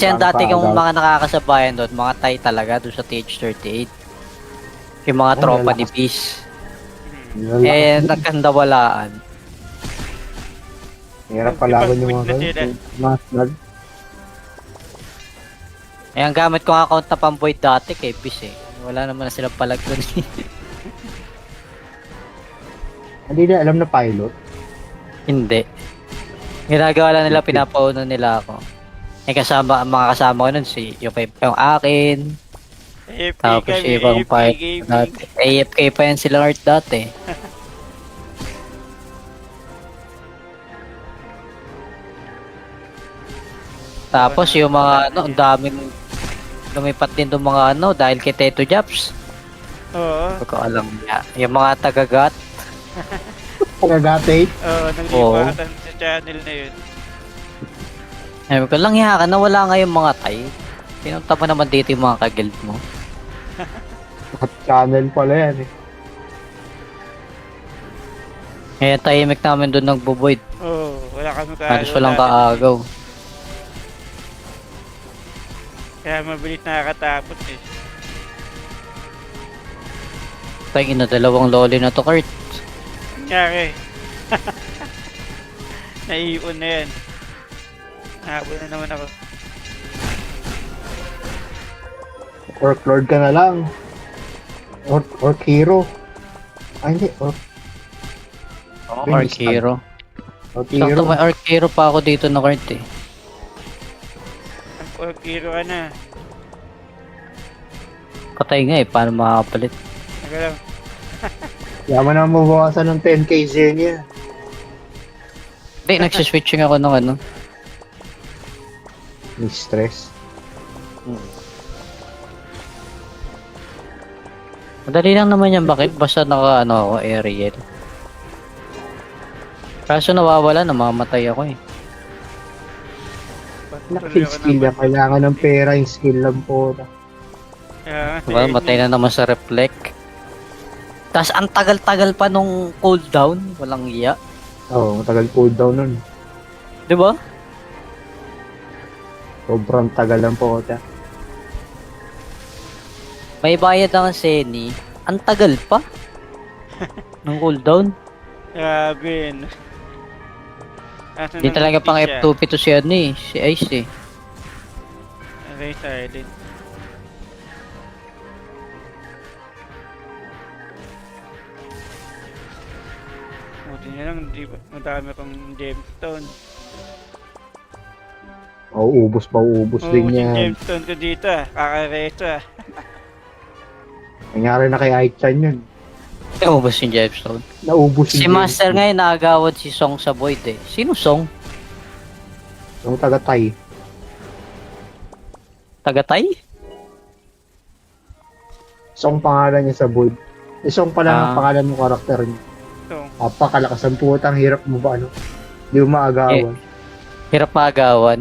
Kasi ang dati Paano kong pa, mga nakakasabayan doon, mga Thai talaga doon sa TH38. Yung mga Oh, tropa ni lalakas. Peace. Ang lakas Eh, din. nagkandawalaan. Hirap palaban yung mga Ipag-quit na ganun. sila. Mas nag... Eh, ang gamit kong account na pamboy dati kay Peace eh. Wala naman na silang palag doon eh. Hindi na alam na pilot. Hindi. Ginagawa lang nila, pinapauno nila ako. Eh, kasama, ang mga kasama ko nun, yung akin, AFK tapos kami, ibang AFK part gaming. dati. AFK pa yan sila Art dati. Tapos yung mga ano, ang daming lumipat din ng mga ano dahil kay Teto Japs. Oo. Hindi ko alam niya. Yung mga tagagat. Nagatate. Oo, naglipatan sa channel na yun. Sabi ko lang ka na wala nga yung mga Thai. Pinunta mo naman dito yung mga kagild mo. At channel pala yan eh. Kaya tahimik namin doon nagbo-void. Oo, wala kami Halos walang kaagaw. Kaya mabilis nakakatapos eh. Tangin na dalawang loli na to, Kurt. Nangyari. Naiipon na yan. Nahabol na naman ako. Orc Lord ka na lang. Orc Hero. Ay hindi, Orc Oh, Yung Arc Hero. Hero. Sakto may Arc Hero pa ako dito na Kurt eh. Ang Orkiro ka na. Patay nga eh, paano makakapalit? Nagalang. Kaya mo na mabawasan ng 10k Xenia. Hindi, nagsiswitching ako ng ano. Mistress. Madali lang naman yan, bakit? Basta naka ano ako, Ariel. Kaso nawawala, namamatay ako eh. Nakapid skill yan. Kailangan ng pera yung skill lang po. Diba, matay na naman sa reflect. Tapos ang tagal-tagal pa nung cooldown, walang iya. Oo, matagal cooldown nun. Diba? Sobrang tagal lang po. May bayad ang Seni. Ang tagal pa. Nung cooldown. Grabe yun. Hindi talaga pang F2P to si ano eh, si Ice eh. Aray silent. Buti na lang, di ba, madami kong gemstone. Mauubos din Yung yan. gemstone ko dito kakareso Nangyari na kay Aichan yun. Naubos yung Gemstone. Naubos Si yung Master ngayon naagawad si Song sa Void eh. Sino Song? Yung taga-Tay. Tagatay? Song pangalan niya sa Void. Song pala ang pangalan ng karakter niya. So, Napakalakas ang putang, hirap mo ba ano? Hindi mo maagawan. Hirap maagawan.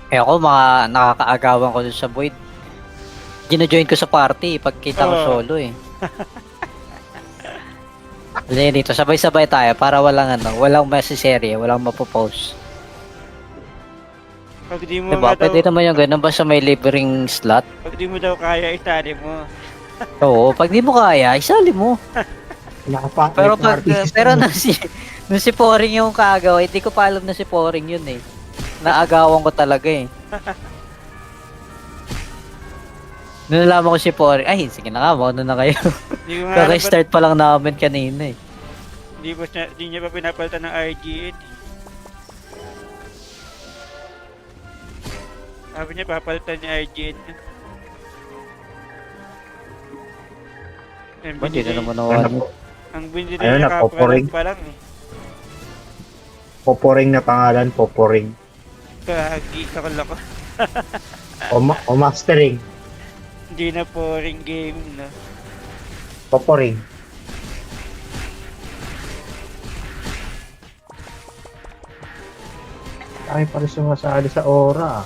Eh ako mga nakakaagawan ko dun sa Void. Gina-join ko sa party pagkita ko solo eh. Hindi dito, sabay-sabay tayo para walang masiserye, walang mapopost. pag di mo Diba? nga daw, Pwede naman yung ganun basta may libreng slot. pag di mo daw kaya itali mo. Oo, pag di mo kaya, isali mo. Pero nung si Poring yung kaagaw, hindi ko pa alam na si Poring yun eh. Naagawan ko talaga eh. Nung nalaman ko si Poring, ay sige na nga, mauna na kayo. Di ko nga alam ba't- Kaka-start pa lang namin kanina eh. di niya pa pinapalitan ng RGN. Sabi niya papalitan niya RGN. Ang Hindi na binili, naman nawan. ang binili Ayun niya na, Poporing. pa lang eh. Poporing na pangalan, Poporing. Kagi ka ko. O Mastering. Hindi na Poring game na. Poporing. Ay, pala sumasali sa Aura.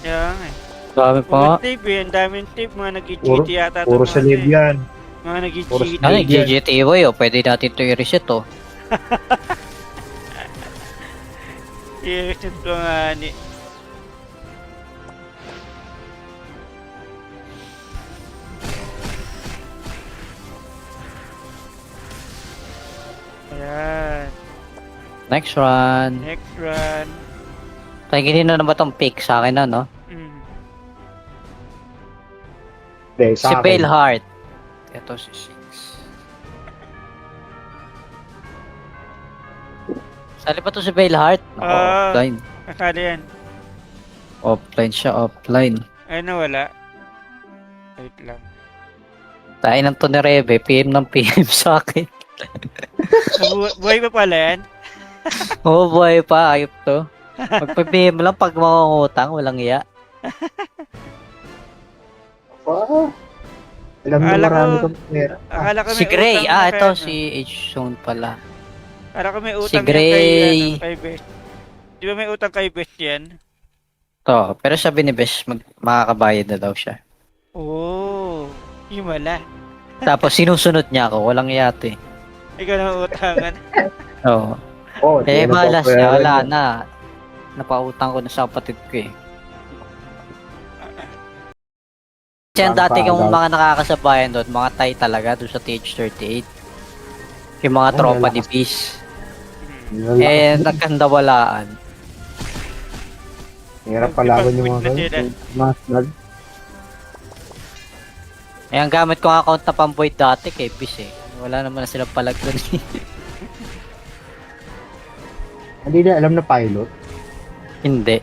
Kaya nga eh. Dami pa nga. Puro tape eh, ang daming tape, mga nag-cheat Puro, yata. to puro mga sa to live eh. yan. Mga Puro nag-cheat. sa- Ano, GGTY oh, pwede natin ito i-reset oh. I-reset ko nga ni. Ayan. Next run. Next run. Tingin na ba tong pick sa akin na, no? Mm. Hindi, Si sa akin. Pale Heart. Ito si Six. Sali pa to si Pale Heart? Ako, Ah. offline. Akala yan. Offline siya, offline. Ay, nawala. Wait lang. Tayo ng to ni Rebe, PM ng PM sa akin. Buhay pa pala yan? Oo, buhay pa, ayop to. Magpa-PM lang pag mangungutang, walang iya. Ah, alam na Akala marami ko- kang pera. Akala ko may Si Gray, utang na ito kay ano. si H-Zone pala. Akala ko may si utang yan Gray. kay Best. Di ba may utang kay Best yan? To, pero sabi ni Besh, makakabayad na daw siya. Oo. Yung wala. Tapos sinusunod niya ako, walang yate. Ikaw na utangan. Oo. Oh, Eh, di na malas babayaran niya, wala yun. na. Napautang ko na sa kapatid ko eh. Kasi ang dati kong mga nakakasabayan doon, mga Thai talaga doon sa TH38. Yung mga Oh, tropa lalakas. ni Peace. Yun lang. Eh, nagkandawalaan. Hirap palaban yung mga Mag-quit na ganun. Mas lag. Eh, ang gamit ko nga account na pamboy dati kay Peace eh. Wala naman na silang palag doon eh. Hindi na alam na pilot. Hindi.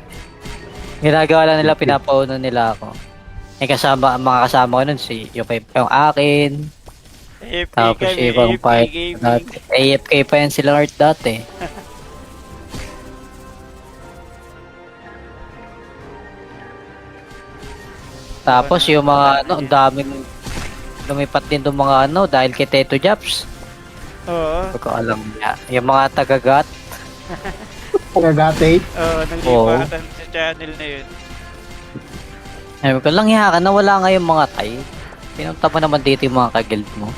Ginagawa lang nila, pinapauno nila ako. Eh, kasama, ang mga kasama ko nun, yung akin, AFK tapos kami, ibang AFK part gaming. dati. AFK pa yan sila Art dati. Tapos yung mga ano, ang daming lumipat din ng mga ano dahil kay Teto Japs. Oo. Hindi ko alam niya. Yung mga tagagat. Pagagatate. Oo, naglipatan sa channel na yun. Sabi ko lang ka na wala nga yung mga Thai. Pinunta mo naman dito yung mga kagild mo.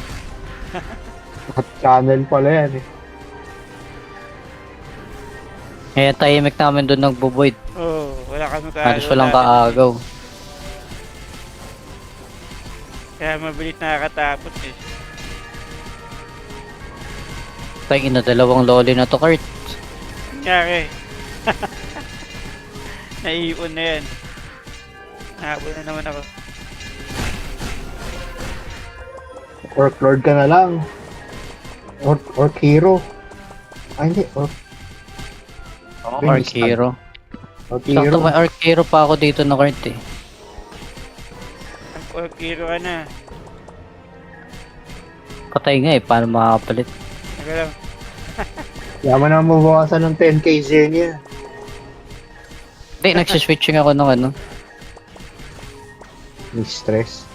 Channel pala yan eh. Eh, tahimik namin doon nagbo-void. Oo, wala kami Halos walang kaagaw. Kaya mabilis nakakatapos eh. Tayo ina, dalawang loli na to, Kurt. Nangyari. Naiipon na yan. Nahabol na naman ako. Orc Lord ka na lang. Orc Hero. Ay, hindi. Orc Arc Hero. Orc Sakto Hero. may Arc Hero pa ako dito na Kurt eh. Ang Orkiro ka na. Patay nga eh, paano makakapalit? Naga lang. Yaman na mabawasan ng 10k Zenia. Hindi, nagsiswitching ako ng ano. May stress.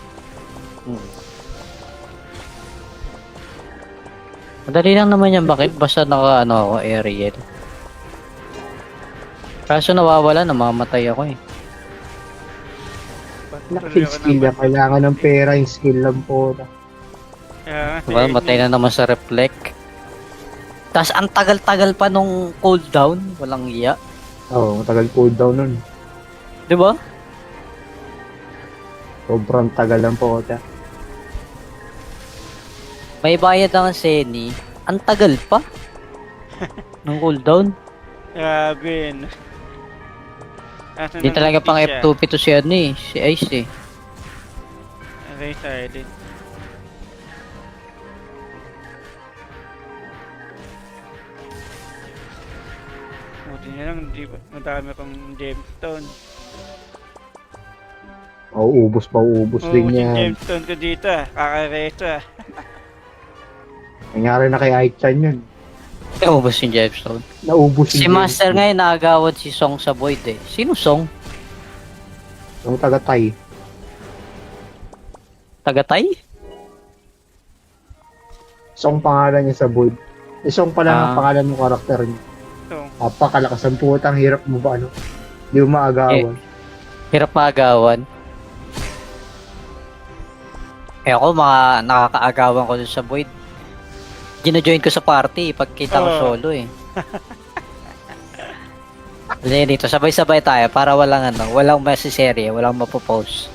Madali lang naman yan, bakit? Basta naka ano ako, aerial. Kaso nawawala, namamatay ako eh. Nakil skill na. Kailangan ng pera yung skill lang po. Diba, matay na naman sa reflect. Tapos ang tagal-tagal pa nung cooldown, walang iya. Oo, matagal cooldown nun. Diba? Sobrang tagal lang po. May bayad ang Seni. Ang tagal pa. Nung cooldown. Grabe. Hindi talaga pang F2P to si ano eh, si Ice eh. Okay, silent. Buti na lang, di ba? Madami akong gemstone. Uubos din Yung yan. gemstone ko dito ah. Kakareso ah. Nangyari na kay Aichan yun. Naubos yung Gemstone. Naubos Si Master ngayon naagawad si Song sa Void eh. Sino Song? Yung taga-Tay. Tagatay? Song pangalan niya sa Void. Song pala Ah. ang pangalan ng karakter niya. So, Apakalakas ang putang hirap mo ba ano? Di mo maagawan. Hirap maagawan. Eh ako mga nakakaagawan ko dun sa Void. Gina-join ko sa party pag kita ko Oo. solo eh. Hindi, dito sabay-sabay tayo para walang masiserye, walang mapopost.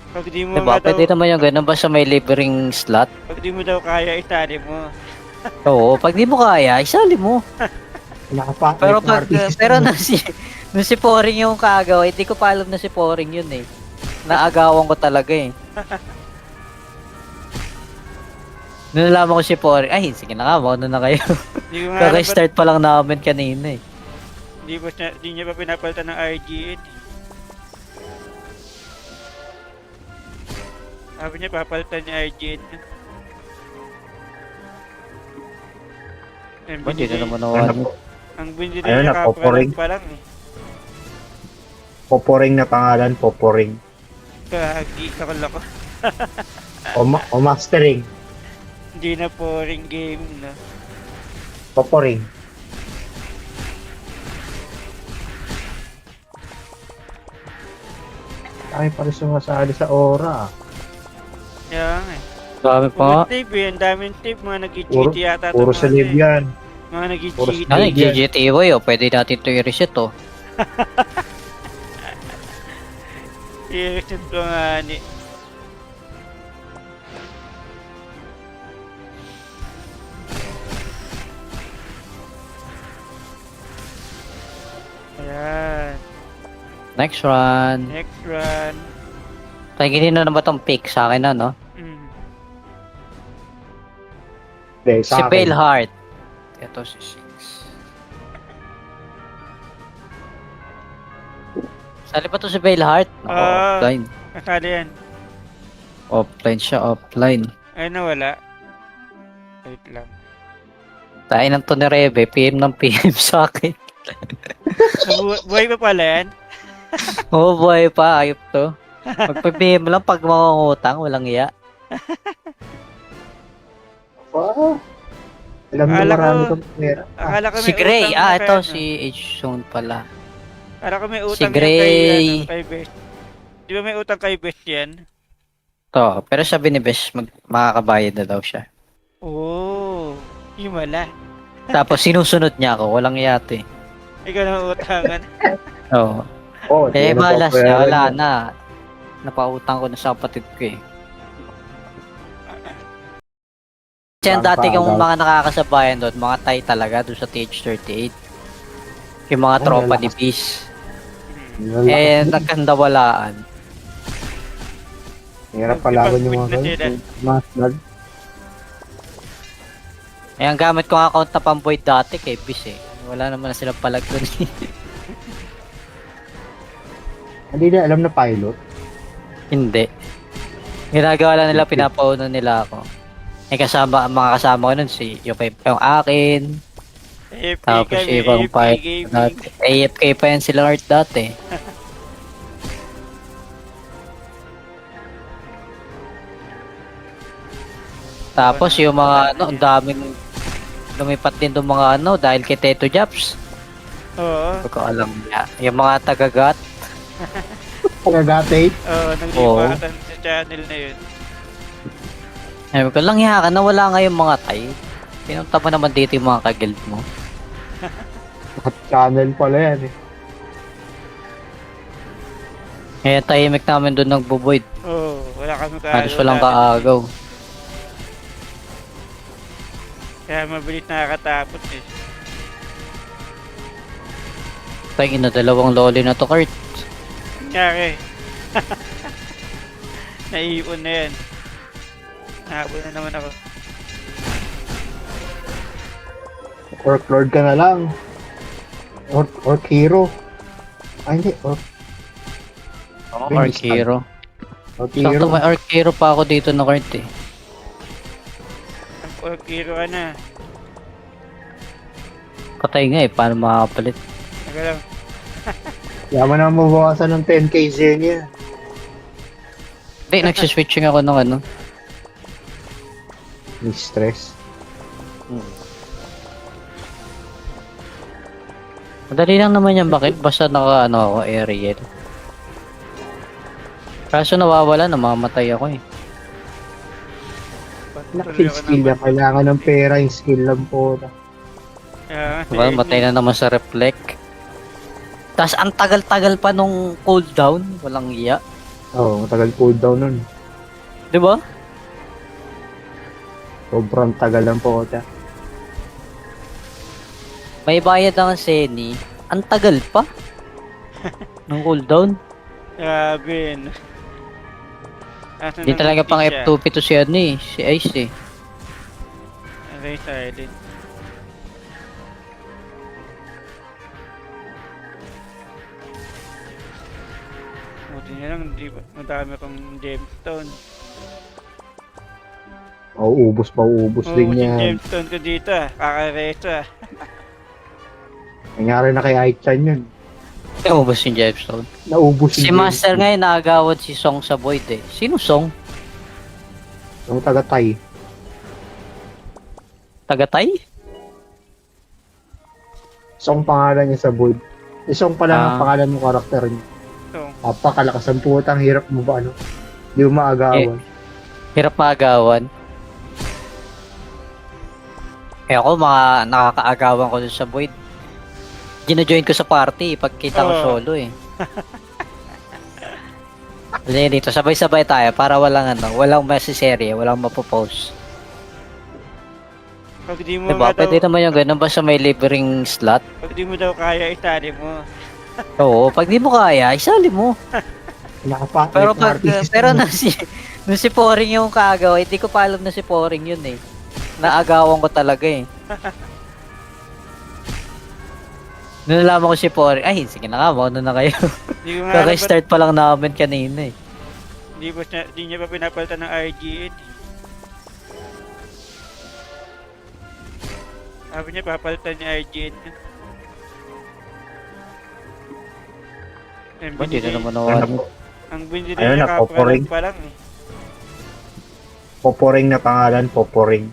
Pag di mo Diba? nga daw, Pwede naman yung ganun basta may libreng slot. pag di mo daw kaya, itali mo. Oo, pag di mo kaya, isali mo. Pero nung si Poring yung kaagaw, hindi ko pa alam na si Poring yun eh. Naagawan ko talaga eh. Nung nalaman ko si Poring, ay sige na nga, mauna na kayo. Di ko nga alam ba't- Kaka-start pa lang namin kanina eh. di niya pa pinapalitan ng RGN. Sabi niya, papalitan niya RGN. Ang Ba't dito binili, naman nawala? ang binili Ayun niya na, poporing. pa lang eh. Poporing na pangalan, Poporing. Kagi, kakalako. O mastering, Hindi na poring game na. Poporing. Ay, pala sumasali sa aura. Kaya nga eh. Dami pa nga. Puro tape eh, ang daming tape, mga nag-cheat yata. Puro mga sa live eh. yan. Mga Puro nag-cheat. sa Ano, Bigyan. GGTY oh, pwede natin ito i-reset oh. I-reset ko nga ni. Ayan. Next run. Next run. Tingin na naman tong pick sa akin na, no? Mm. Hindi, Si sa akin. Pale Heart. Ito si Six. Sali pa to si Pale Heart? Ako, Ah. offline. Kasali yan. Offline siya, offline. Ay, nawala. Wait lang. Tayo ng to ni Rebe, PM ng PM sa akin. Buhay pa pala yan? Oo, buhay pa, ayop to. Magpa-PM lang pag mangungutang, walang iya. Wow. Alam na Akala marami ko- kang pera. Akala ko may Si Gray, utang na ito kay, si H-Zone pala. Akala ko may si utang yan Gray. kay Best. Di ba may utang kay Best yan? To, pero sabi ni Besh, makakabayad na daw siya. Oo. Yung wala. Tapos sinusunod niya ako, walang yate. Ikaw na utangan. Oo. Oh, Eh, di na malas babayaran na, wala mo. na. Napautang ko na sa kapatid ko eh. Kasi ang dati kong mga nakakasabayan doon, mga Thai talaga doon sa TH38. Yung mga Ay, tropa wala. ni Peace. Lalaki. Eh, nagkandawalaan. Hirap palaban yung mga Ipag-quit na ganun. Mas lag. Eh, ang gamit kong account na pamboy dati kay Peace eh. Wala naman na silang palag doon eh. Hindi na alam na pilot. Hindi. Ginagawa lang nila, pinapauna nila ako. Eh, ang mga kasama ko nun, yung akin, AFK tapos kami, yung ibang AFK pilot gaming. dati. AFK pa yan sila Art dati. Tapos yung mga ano, ang daming lumipat din doon mga ano dahil kay Teto Japs. Oo. Hindi ko alam niya. Yung mga tagagat. Pagagatate. Oo, naglipatan sa channel na yun. Sabi ko lang ka na wala nga yung mga Thai. Pinunta mo naman dito yung mga kagild mo. Channel pala yan eh. Kaya tahimik namin doon nagbo-void. Oo, wala kami Halos walang kaagaw. Kaya mabilis nakakatapos eh. Tayo na dalawang loli na to, Kurt. Nangyari. Naiipon na yan. Nahabol na naman ako. Orc ka na lang. Orc hero. Ay, hindi. Orc Arc Hero. hero. Sakto may Arc Hero pa ako dito na Kurt eh. Ang Orkiro ka na. Patay nga eh, paano makakapalit? Naga lang. Yaman na mabawasan ng 10k Xenia. Hindi, nagsiswitching ako ng ano. May stress. Madali lang naman yan, bakit? Basta naka ano ako, aerial. Kaso nawawala, namamatay ako eh. Patuloy Nakil ako skill ng- na. Kailangan ng pera yung skill lang po. Diba, matay na naman sa reflect. Tapos ang tagal-tagal pa nung cooldown, walang iya. Oo, matagal cooldown nun. Diba? Sobrang tagal lang po ko. May bayad ang Seni. Ang tagal pa. Ng cooldown. Grabe, no? Hindi talaga pang F2P to si ano eh. Si Ice eh. Very silent. Buti na lang, di ba? Madami akong gemstone. Ubus din Yung yan. gemstone ko dito kakareso Nangyari na kay Aichan yun. Naubos yung gemstone. Naubos Si Master ngayon naagawad si Song sa Void eh. Sino Song? Yung taga-Tay. Tagatay? Song pangalan niya sa Void. Song pala ang pangalan ng karakter niya. So, Napakalakas ang putang, hirap mo ba ano? Hindi mo maagawan. Hirap maagawan. Eh ako mga nakakaagawan ko dun sa Void. Gina-join ko sa party pagkita ko solo eh. Kasi dito sabay-sabay tayo para walang masiserye, walang mapopost. pag di mo Diba? nga daw, Pwede naman yung ganun basta may libreng slot. pag di mo daw kaya, isali mo. Oo, pag di mo kaya, isali mo. Pero pag pero nung si Poring yung kaagaw, hindi ko pa alam na si Poring yun eh. Naagawan ko talaga eh. Nung nalaman ko si Poring, ay sige na nga, mauna na kayo. Di ko nga alam ba't Kaka-start pa lang namin kanina eh. di niya pa pinapalitan ng RGN. Sabi niya papalitan niya RGN. Hindi na naman nawala. Ang binili Ayun niya na, Poporing. kapalan pa lang eh. Poporing na pangalan, Poporing.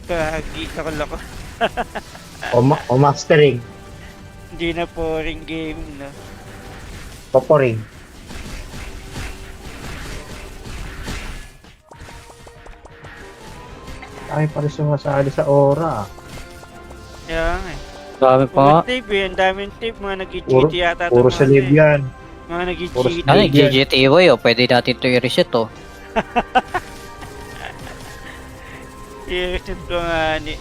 Kagi, lako. O Mastering. Hindi na Poring game, no? Poporing. Ay, pare sumasali sa Aura. Kaya nga eh. Dami pa nga. Puro tip eh, ang daming tip, mga nag-cheat yata. Puro sa live yan. Mga Puro nag-cheat. sa- Ano, GGTY oh, pwede natin ito i-reset oh. I-reset ko nga ni.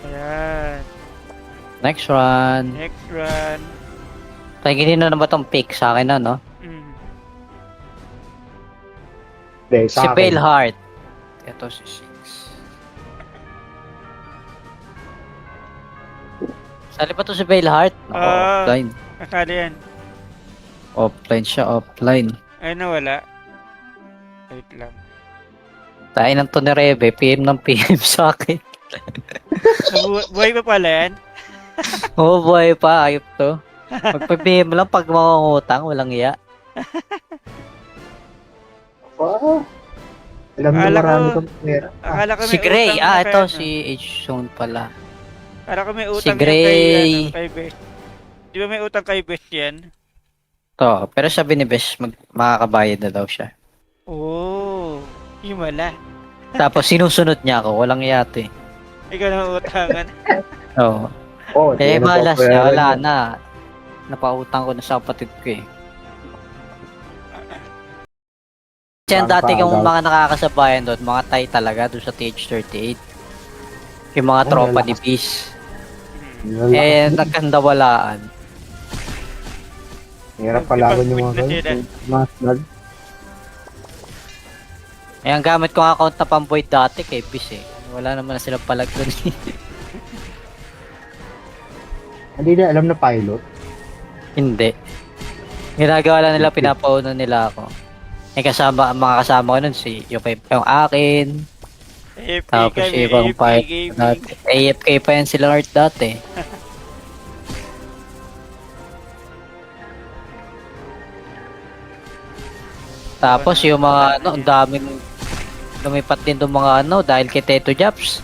Ayan. Next run. Next run. Taginin na ba tong pick sa akin na, no? Mm. Hindi, Si sa akin. Pale Heart. Ito si Six. Sali pa to si Pale Heart? Ako, Ah. offline. Kasali yan. Offline siya, offline. Ay, nawala. Wait lang. Tayo ng to ni Rebe, PM ng PM sa akin. Buhay pa pala yan? Oo, buhay pa, ayop to. Magpa-PM lang pag mangungutang, walang iya. Ah, alam na Akala marami ko- kang pera. Akala ko Si may Gray, utang na ito kay, ano. si H-Zone pala. Akala ko may si utang yan Gray. kay Best. Di ba may utang kay Best yan? To, pero sabi ni Bes, makakabayad na daw siya. Oo. Himala. Tapos sinusunod niya ako, walang yate. Ikaw na utangan. Oo. Oh, Eh, malas siya, wala na. Napautang ko na sa kapatid ko eh. Kasi ang dati kong mga nakakasabayan doon, mga Thai talaga doon sa TH38. Yung mga Oh, tropa ni lalakas. Peace. Eh, nagkandawalaan. Hirap palaban yung mga Nag-quit na ganun. Master. Eh, ang gamit ko account na pamboy dati kay Peace eh. Wala naman na silang palag doon eh. Hindi na alam na pilot. Hindi. Ginagawa lang nila, pinapauno nila ako. Eh, kasama, ang mga kasama ko nun, yung akin, AFK tapos kami, ibang AFK part gaming. dati. AFK pa yan sila Art dati. Tapos yung mga ano, ang daming lumipat din ng mga ano dahil kay Teto Japs.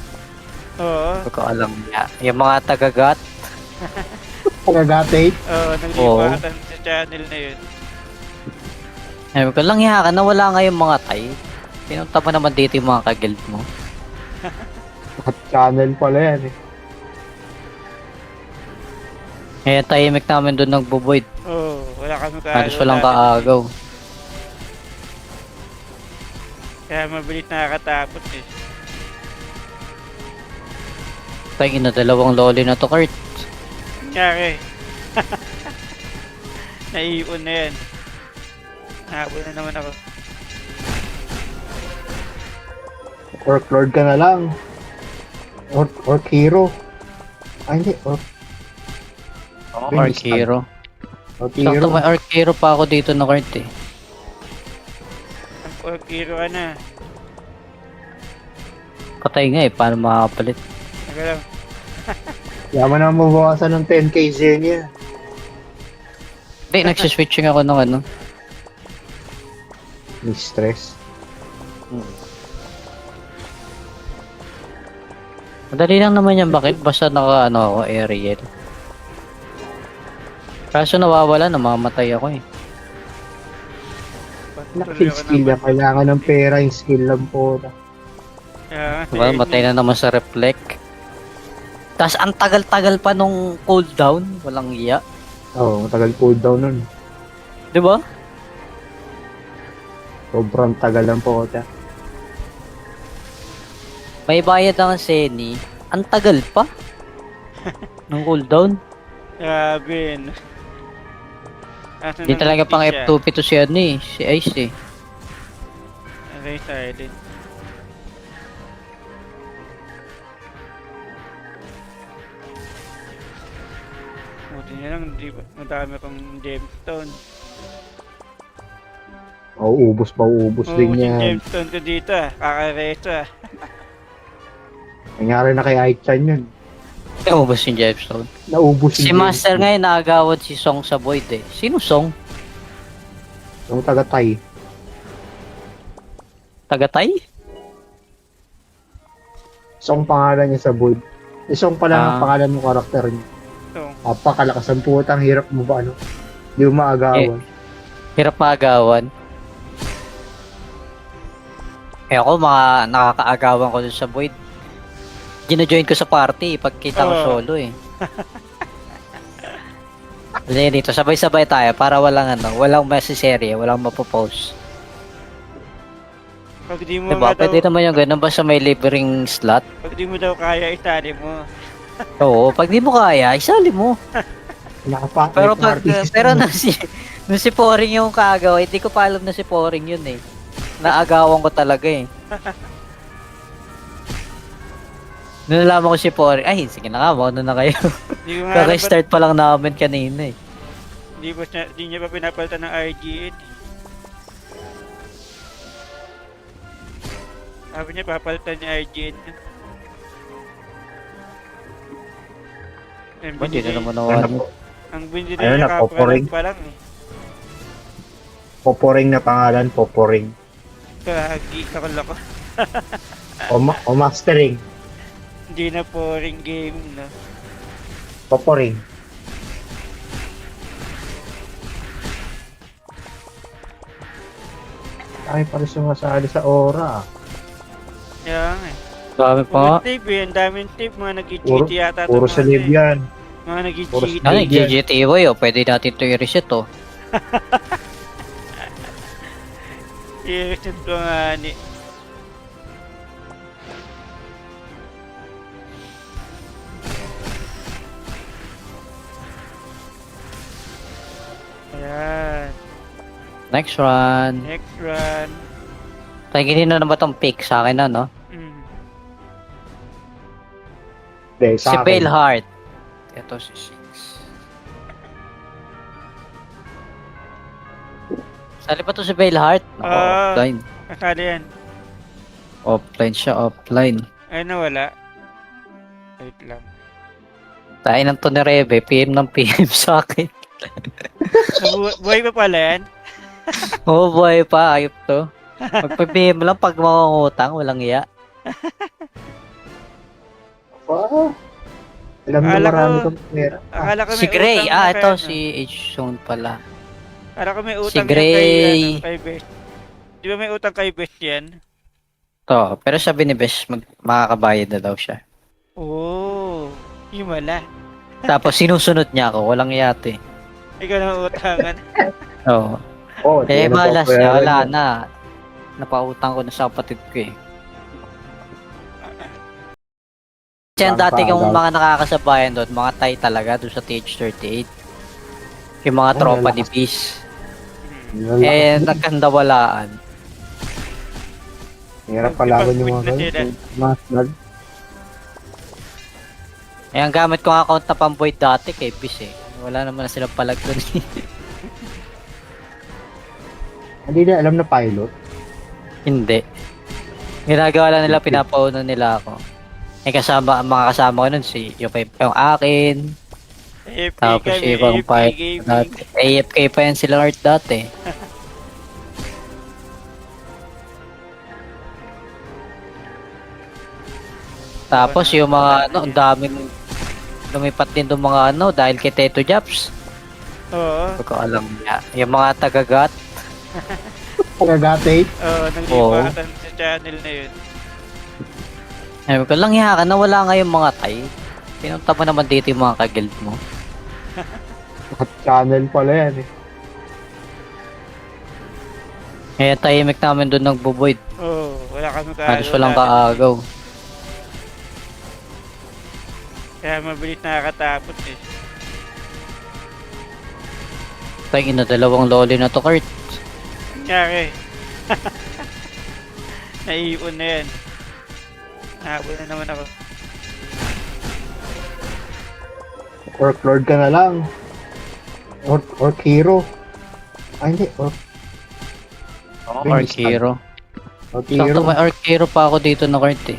Oo. Hindi ko alam niya. Yung mga tagagat. Pagagatate. Oo, naglipatan sa channel na yun. Sabi ko, lang ka na wala nga yung mga tay. Pinunta pa naman dito yung mga kagild mo. Hot channel pala yan eh. Kaya tahimik namin doon nagbo-void. Oo, wala kami Halos walang kaagaw. Kaya mabilis nakakatapos eh. Tayo na dalawang loli na to, Kurt. Nangyari. Naiipon na yan. Nahabol na naman ako. Orc Lord ka na lang. Orc Hero. Ay hindi, Orc Archero. Orc Sakto Hero. may Archero pa ako dito na Kurt eh. Ang Orkiro ka na. Patay nga eh, paano makakapalit? Naga lang. Yaman na mabawasan ng 10k Zenia. Hindi, nagsiswitching ako ng ano. Mistress. Madali lang naman yan, bakit? Basta naka ano ako, Ariel. Kaso nawawala, namamatay ako eh. Nakapil skill yan. Kailangan ng pera yung skill lang po. Diba, matay na naman sa reflect. Tapos ang tagal-tagal pa nung cooldown, walang iya. Oo, matagal cooldown nun. Diba? Sobrang tagal lang po. May bayad ang Seni. Ang tagal pa. Nung cooldown. Grabe. Hindi talaga pang F2P to si ano eh. Si Ice eh. Okay, silent. Buti na lang, madami kong gemstone. Mauubos din Yung yan. gemstone ko dito kakareso Nangyari na kay Aichan yun. Naubos yung Gemstone. Naubos Si yung Master ngayon naagawad si Song sa Void eh. Sino Song? Yung taga-Tay. Tagatay? Song pangalan niya sa Void. Song pala ang pangalan ng karakter niya. So, Napakalakas ang putang, hirap mo ba ano? Hindi mo maagawan. Hirap maagawan. Eh ako nakakaagawan ko dun sa Void. Gina-join ko sa party pagkita ko solo eh. Dali dito, sabay-sabay tayo para walang masiserye, walang mapopost. pag di mo Diba? nga daw, Pwede naman yung ganun basta may libreng slot. pag di mo daw kaya, itali mo. Oo, pag di mo kaya, isali mo. Pero nung si Poring yung kaagaw, hindi ko pa alam na si Poring yun eh. Naagawan ko talaga eh. Nung nalaman ko si Poring, ay sige na nga, mauna na kayo. Di ko nga alam ba't- Kaka-start pa lang namin kanina eh. di niya pa pinapalitan ng RGN. Sabi niya papalitan niya RGN. Hindi na naman nawan. Ang binili Ayun niya na, Poporing. pa lang eh. Poporing na pangalan, Poporing. Kagi, lako. O Mastering. Hindi na Poring game na. Poporing. Ay, pala sumasali sa Aura. Kaya nga eh. Dami pa nga. Puro tape eh, ang daming tape, mga Puro, nag-GT yata. puro sa live yan. Mga Puro nag-GT. sa- Ano, GGTY oh, pwede natin ito i-reset oh. I-reset ko nga ni. Ayan. Next run. Next run. Taginin na naman tong pick sa akin na, no? Mm. Hindi, Si sa akin. Pale Heart. Ito si Six. Sali pa to si Pale Heart? Ako, offline. Akala yan. Offline siya, offline. Ay, nawala. Wait lang. Tayo ng to ni Rebe, PM ng PM sa akin. Buhay pa pala yan? Oo, buhay pa, ayop to. Magpa-PM lang pag mangungutang, walang iya. Ah, alam mo Akala marami ko- kang pera. Akala ko Si may Gray, utang na ito kaya, si H-Zone pala. Para kung may Si utang yan Gray. kay Best. Di ba may utang kay Best yan? To, pero sabi ni Besh, makakabayad na daw siya. Oo. Himala. Tapos sinusunod niya ako, walang yate. Ikaw na utangan. Oo. Oh, Eh, di na malas babayaran niya, wala yun. na. Napautang ko na sa kapatid ko eh. Kasi ang dati kong mga nakakasabayan doon, mga Thai talaga doon sa TH38. Yung mga Oh, tropa lalakas. ni Peace. Yun lang. Eh, nagkandawalaan. Hirap palaban yung mga Pag-quit na ganun. Mas lag. Eh, ang gamit kong account na pamboy dati kay Peace eh. Wala naman na silang palag doon eh. Hindi na alam na pilot. Hindi. Ginagawa lang nila, pinapauna nila ako. Eh, kasama, ang mga kasama ko nun, yung akin, AFK tapos kami, ibang AFK part gaming. dati. AFK pa yan sila Art dati. Tapos yung mga ano, ang daming lumipat din ng mga ano dahil kay Teto Japs. Oo. Hindi ko alam niya. Yung mga tagagat. Pagagatate. Oo, naglipatan sa channel na yun. Sabi ko lang ka na wala nga yung mga Thai. Pinunta mo naman dito yung mga kagild mo. Channel pala yan eh. Kaya tahimik namin doon nagbo-void. Oo, wala kami Halos walang kaagaw. Kaya mabilis nakakatapos eh. Tayo ina, dalawang loli na to, Kurt. Nangyari. Naiipon na yan. Nahabol na naman ako. Orc Lord ka na lang. Orc Hero. Ay hindi, Orc Arc Hero. Orc Sakto Hero. may Arc Hero pa ako dito na Kurt eh.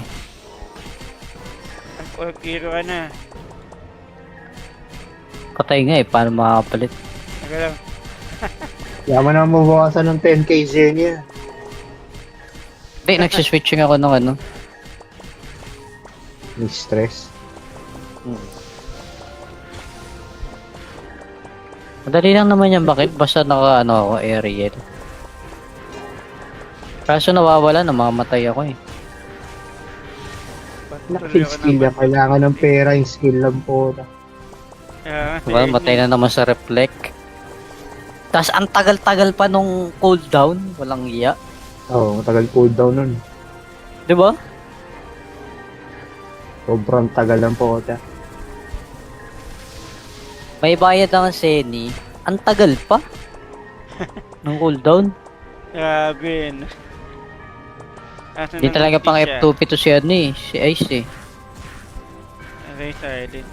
Orkiro ka na. Patay nga eh, paano makakapalit? Naga lang. Yaman na mabawasan ng 10k Xenia. Hindi, nagsiswitching ako ng ano. May stress. Madali lang naman yan, bakit? Basta naka ano ako, aerial. Kaso nawawala, namamatay ako eh. Nakil skill na. Kailangan ng pera yung skill lang po. Diba, matay na naman sa reflect. Tapos ang tagal-tagal pa nung cooldown, walang iya. Oo, matagal cooldown nun. Diba? Sobrang tagal lang po. May bayad ang Seni, ang tagal pa. Nung cooldown. Grabe. Hindi talaga pang F2P to si ano eh, si Ice eh. Okay, silent.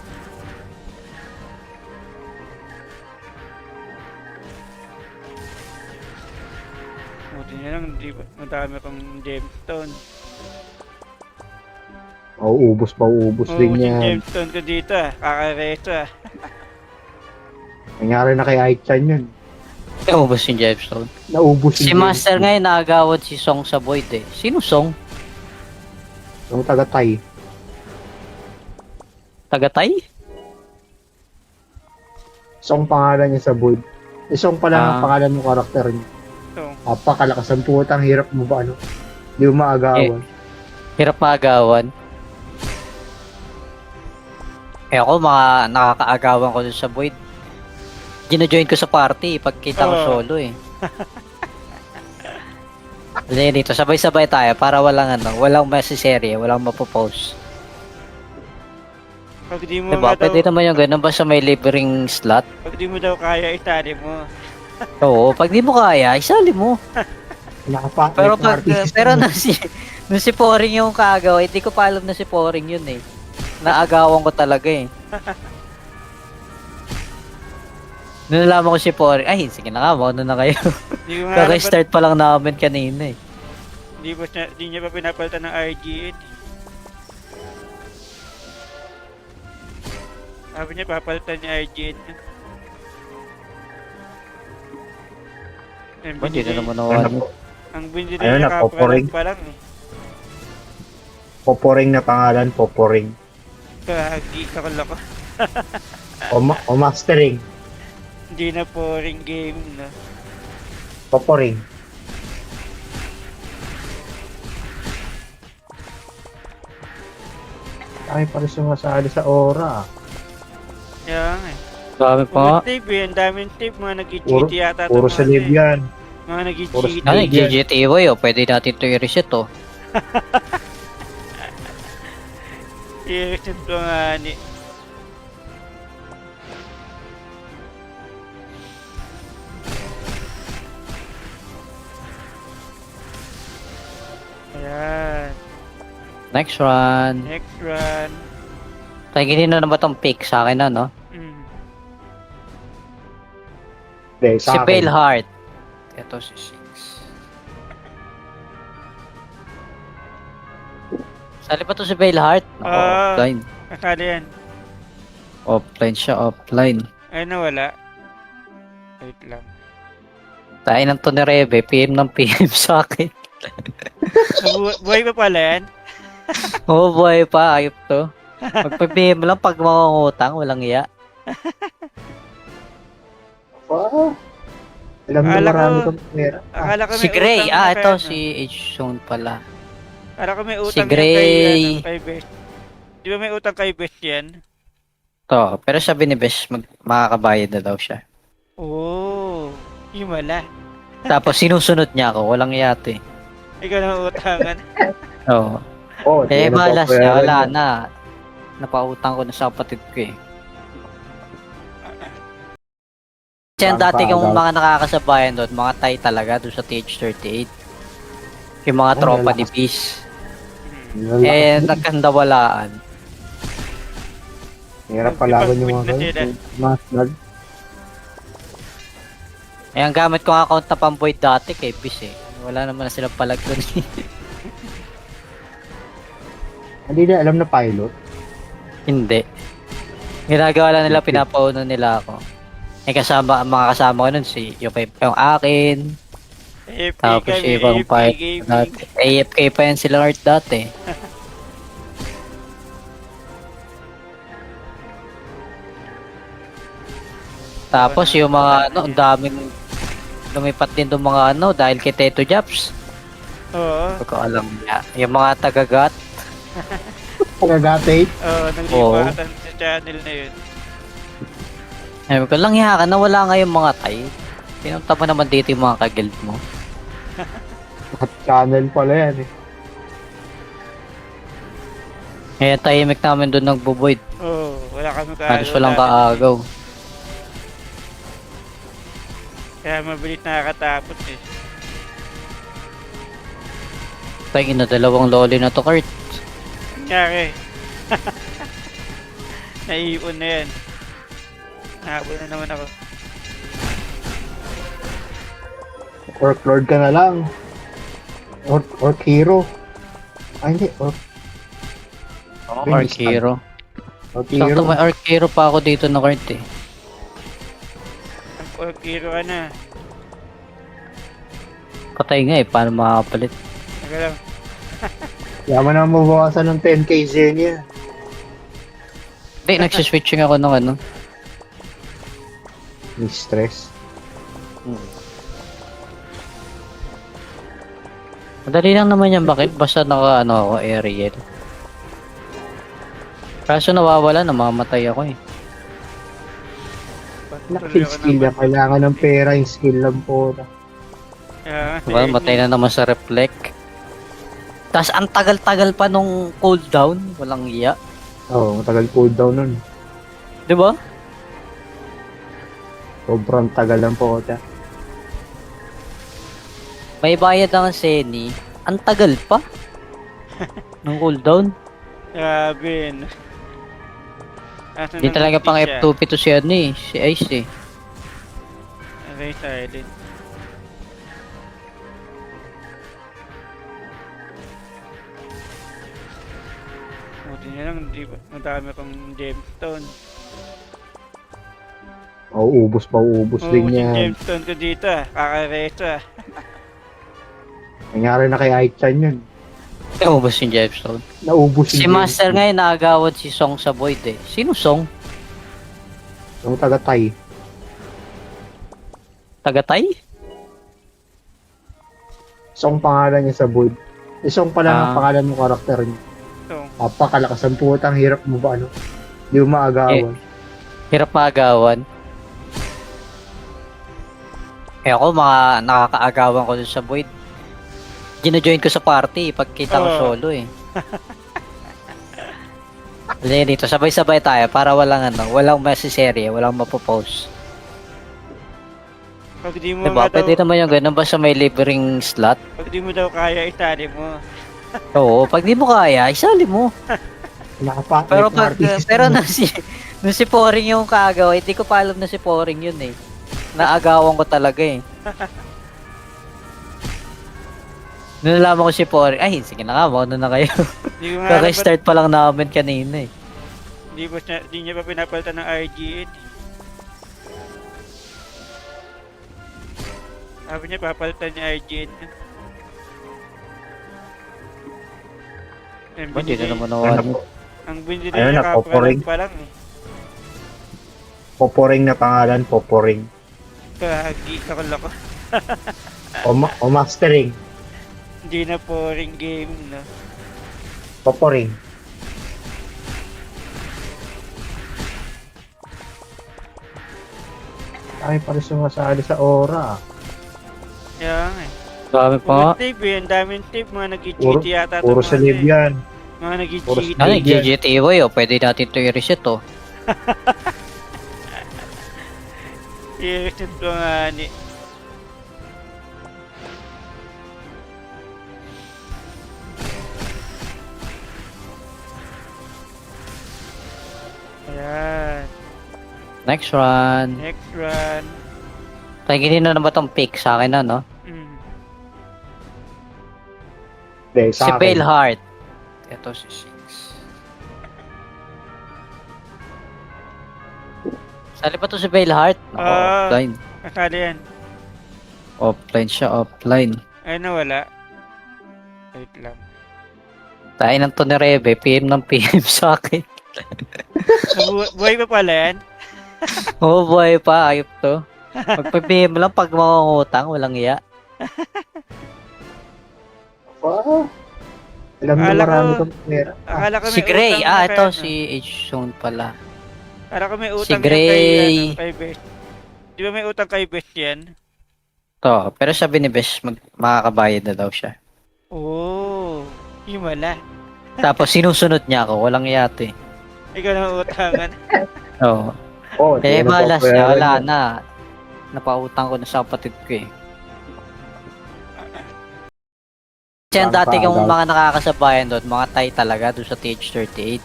Buti na lang, di ba? Madami kang gemstone. Uubos din Yung yan. gemstone ko dito ah. Kakareso ah. Nangyari na kay Aichan yun. Naubos yung Gemstone. Naubos Si Master ngayon naagawad si Song sa Void eh. Sino Song? Yung taga-Tay. Tagatay? Song pangalan niya sa Void. Song pala ang Ah. pangalan ng karakter niya. So, Apakalakas ang putang hirap mo ba ano? Di mo maagawan. Hirap maagawan. Eh ako mga nakakaagawan ko dun sa Void. Gina-join ko sa party pagkita ko Oo. solo eh. Hindi dito, sabay-sabay tayo para walang masiserye, walang mapopost. pag di mo Diba? nga daw, Pwede naman yung ganun basta may libreng slot. pag di mo daw kaya, itali mo. Oo, pag di mo kaya, isali mo. Pero pag nung si Poring yung kaagaw, hindi ko pa alam na si Poring yun eh. Naagawan ko talaga eh. Nung nalaman ko si Poring, ay sige na nga, mauna na kayo. Di ko nga alam ba't- Kaka-start pa lang namin kanina eh. di niya pa pinapalitan ng RGN. Sabi niya, papalitan niya RGN. Ang Ba't hindi binili, na naman nawala? ang binili Ayun niya na, poporing. pa lang eh. Poporing na pangalan, Poporing. Kagi, kakalako. O mastering. Hindi na boring game, no? Paporing. Ay, pala sumasali sa aura. Kaya nga eh. Dami pa. Mga tape eh, ang daming tape, mga nag-cheat Puro, yata. puro mga sa live tape. yan. Mga Puro nag-cheat. Ano, Bigyan. GGTY oh. Pwede natin ito i-reset oh. I-reset ko nga ni. Ayan. Next run. Next run. Taginin na naman tong pick sa akin na, no? Mm. Hindi, Si sa akin. Pale Heart. Ito si Six. Sali pa to si Pale Heart? Ako, Ah. offline. Kasali yan. Offline siya, offline. Ay, nawala. Wait lang. Tayo ng to ni Rebe, PM ng PM sa akin. Buhay pa pala yan? Oo, boy pa, ayop to. Magpa-PM lang pag mangungutang, walang iya. Ah, alam na Akala marami ko- kang pera. Akala ko may Si Gray, utang na ito kay, si H-Zone pala. Akala ko may si utang yan Gray. kay Best. Di ba may utang kay Best yan? To, pero sabi ni Besh, makakabayad na daw siya. Oo. Yung wala. Tapos sinusunod niya ako, walang yate. Ikaw na utangan. Oo. Oh, Eh, di na malas babayaran niya, wala mo. na. Napautang ko na sa kapatid ko eh. Kasi ang dati kong mga nakakasabayan doon, mga Thai talaga doon sa TH38. Yung mga Ay, tropa lalakas. ni Peace. Lalakas. Eh, nagkandawalaan. Hirap palaban yung mga Ipag-quit na ganun. Mas nag. Eh, ang gamit kong account na pamboy dati kay Peace eh. Wala naman na silang palag doon eh. Hindi na alam na pilot. Hindi. Ginagawa lang nila, pinapaunan nila ako. Eh, kasama, ang mga kasama ko nun, yung akin, AFK tapos kami, yung ibang AFK part gaming. dati. AFK pa yan sila Art dati. Tapos yung mga ano, ang daming lumipat din doon mga ano dahil kay Teto Japs. Oo. Hindi ko alam niya. Yung mga tagagat, Pagagate. Oo, naglipatan sa channel na yun. sabi ko lang ka na wala nga yung mga Thai. Pinunta mo naman dito yung mga kagild mo. At channel pala yan eh. Kaya tahimik namin doon nagbo-void. Oo, wala kami Halos walang kaagaw. Kaya mabilis nakakatapos eh. Tayo na dalawang loli na to, Kurt. Nangyari. Naiipon na yan. Nahabol na naman ako. Orc Lord ka na lang. Orc Hero. Ay, hindi. Orc Arcero. Hero. Sakto may Arcero pa ako dito na Kurt eh. Ang Orkiro ka na. Patay nga eh, paano makakapalit? Naga lang. Yaman na mabawasan ng 10k Xenia. Hindi, nagsiswitching ako ng ano. May stress. Madali lang naman yan, bakit? Basta naka ano ako, Ariel. Kaso nawawala, namamatay ako eh. Nakil skill yan. Kailangan ng pera yung skill lang po. Diba, matay na naman sa reflect. Tapos ang tagal-tagal pa nung cooldown, walang iya. Oo, matagal cooldown nun. Diba? Sobrang tagal lang po. May bayad ang Seni. Ang tagal pa. Nung cooldown. Grabe. No? Hindi talaga pang F2P to si ano eh, si Ice eh. Okay, silent. Buti na lang, di ba? Madami kong gemstone. Uubos din yung yan. gemstone ko dito ah. Kakareso ah. Nangyari na kay Aichan yun. Naubos yung Gemstone. Naubos Si Master ngayon naagawad si Song sa Void eh. Sino Song? Yung taga-Thai. Tagatay? Isang pangalan niya sa Void. Isang pala ang Ah. pangalan ng karakter niya. So, Napakalakas ang putang, hirap mo ba ano? Hindi mo maagawan. Hirap maagawan. Ako, mga nakakaagawan ko dun sa Void. Gino-join ko sa party pag kita ko Oo. solo eh. Kasi dito, sabay-sabay tayo para walang masiserye, walang mapopost. pag di mo Diba? nga daw, Pwede naman yung ganun, basta may libreng slot. pag di mo daw kaya, isali mo. Oo, pag di mo kaya, isali mo. Pero pag, pero nung si Poring yung kaagaw, hindi ko pa alam na si Poring yun eh. Naagawan ko talaga eh. Nung nalaman ko si Poring, ay sige na nga, mauna na kayo. Di ko nga alam ba't Kaka-start pa lang namin kanina eh. di niya pa pinapalitan ng RGN. Sabi niya, papalitan niya RGN. Ba't di na naman nawala? Ang binili Ayun, niya napoporing. kapalan pa lang eh. Poporing na pangalan, Poporing. Kagi, kakalako. O mastering, Hindi na poring game, no? Poporing. Ay, pala sumasali sa Aura. Kaya nga eh. Dami pa nga. Puro tip eh, ang daming tip, mga nag-cheat yata. Puro itong sa mga live eh. yan. Mga Puro nag-cheat. sa Ano, Live yan. GGTY oh, pwede natin to i-reset oh. I-reset ko nga ni. Ayan. Next run. Next run. Tingin na ba tong pick sa akin na, no? Mm. Hindi, Si sa akin. Pale Heart. Ito si Six. Sali pa to si Pale Heart? Ako, Ah. offline. Kasali yan. Offline siya, offline. Ay, nawala. Wait lang. Tayo ng to ni Rebe, PM ng PM sa akin. Buhay pa pala yan? Oo, buhay pa, ayop to. Magpa-PM lang pag mangungutang, walang iya. Wow. Alam na Akala marami ko- kang pera. Akala ko may Si Gray, utang na ito kay ano. si H-Zone pala. Akala ko may utang si yan Gray. kay, ano, kay Best. Di ba may utang kay Best yan? To, pero sabi ni Besh, makakabayad na daw siya. Oo. Himala. Tapos sinusunod niya ako, walang yate. Ikaw na utangan. Oo. Oh, Eh, malas siya, wala na. Napautang ko na sa kapatid ko eh. Kasi ang dati kong mga nakakasabayan doon, mga Thai talaga doon sa TH38.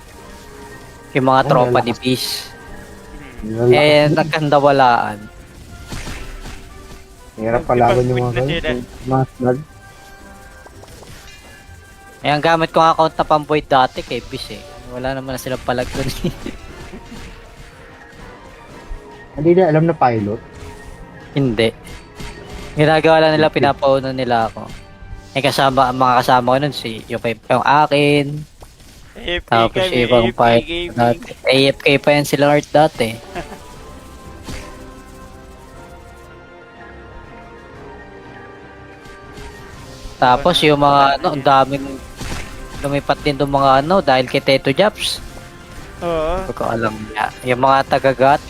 Yung mga Oh, tropa malakas. ni Peace. Eh, nagkandawalaan. Hirap palaban yung mga Nagpag-quit na ganun. Mas nag. Eh, ang gamit ko account na pamboy dati kay Peace eh. Wala naman na silang palag doon eh. Hindi na alam na pilot. Hindi. Ginagawa lang nila, pinapauno nila ako. Eh, kasama, ang mga kasama ko nun, yung akin, AFK tapos kami, ibang AFK part gaming. dati. AFK pa yan sila Art dati. Tapos yung mga ano, ang daming lumipat din ng mga ano dahil kay Teto Japs. Oo. Hindi ko alam niya. Yung mga tagagat.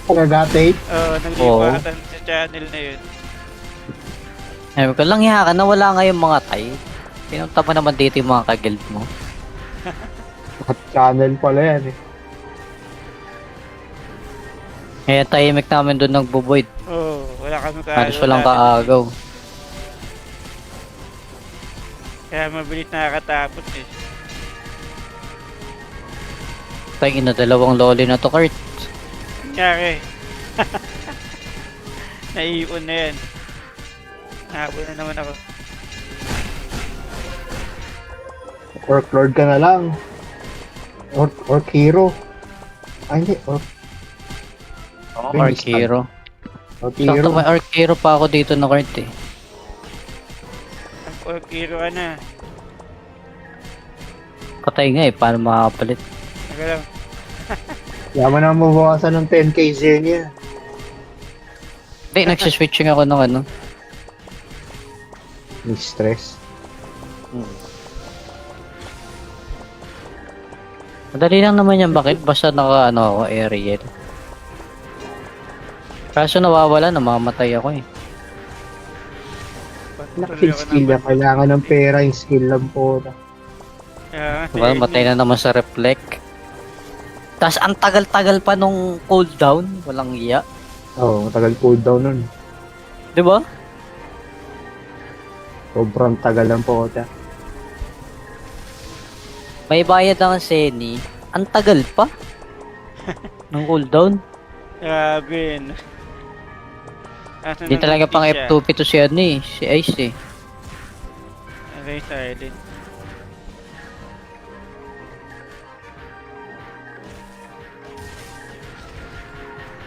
Pagagatate. Oo, naglipatan sa channel na yun. Sabi ko lang ka na wala nga yung mga Thai. Pinunta mo naman dito yung mga kagild mo. At channel pala yan eh. Kaya tahimik namin doon nagbo-void. Oo, wala kami Halos walang kaagaw. Kaya mabilis nakakatapos eh. Tangin na dalawang loli na to, Kurt. Nangyari. Naiipon na yan. Nahabol na naman ako. Orc Lord ka na lang. Orc Hero. Ay, hindi. Orc Arc Hero. Sakto Hero. may Arc Hero pa ako dito na Kurt eh. Ang Orkiro ka na. Patay nga eh, paano makakapalit? Naga lang. Yaman na mabawasan ng 10k Zen niya. Hindi, nagsiswitching ako ng ano. Mistress. Madali lang naman yan, bakit? Basta naka ano ako, Ariel. Kaso nawawala, namamatay ako eh. Nakapil skill na. Kailangan ng pera yung skill lang po. Diba, matay na naman sa reflect. Tapos ang tagal-tagal pa nung cooldown, walang iya. Oo, matagal cooldown nun. Diba? Sobrang tagal lang po. May bayad ang Seni. Ang tagal pa. Nung cooldown. Grabe. No? Hindi talaga pang F2P to si ano eh. Si Ice eh. Okay, silent.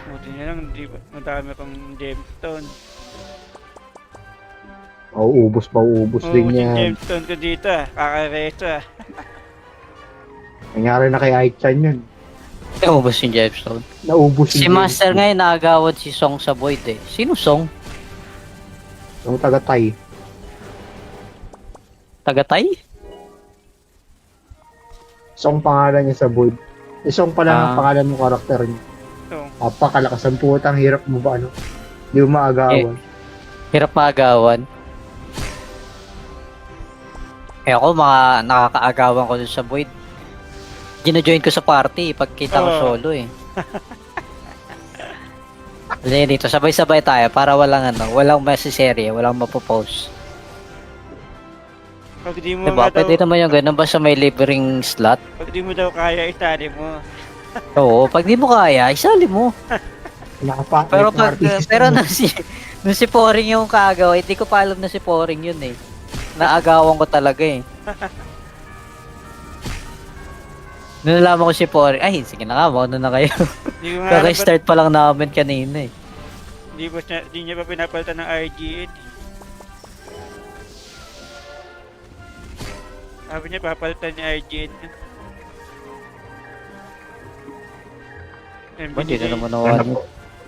Buti na lang, di ba? Madami kong gemstone. Mauubos din Yung yan. gemstone ko dito kakareso Nangyari na kay Aichan yun. Naubos yung Gemstone. Naubos Si yung Master ngayon naagawad si Song sa Void eh. Sino Song? Yung taga-Tay. Tagatay? Song pangalan niya sa Void. Song pala ang pangalan ng karakter niya. So, Napakalakas ang putang, hirap mo ba ano? Hindi mo maagawan. Hirap maagawan. Eh ako nakakaagawan ko dun sa Void. Gina-join ko sa party pagkita ko solo eh. Dali dito, sabay-sabay tayo para walang masiserye, walang mapopost. pag di mo Diba? nga daw, Pwede naman yung ganun basta may libreng slot. pag di mo daw kaya, itali mo. Oo, pag di mo kaya, isali mo. Pero nung si Poring yung kaagaw, hindi ko pa alam na si Poring yun eh. Naagawan ko talaga eh. Nung nalaman ko si Poring, ay sige na nga, mauna na kayo. Di ko nga alam ba't- Kaka-start pa lang namin kanina eh. di niya pa pinapalitan ng RGN. Sabi niya papalitan niya RGN. Ang Hindi na binili, naman nawan.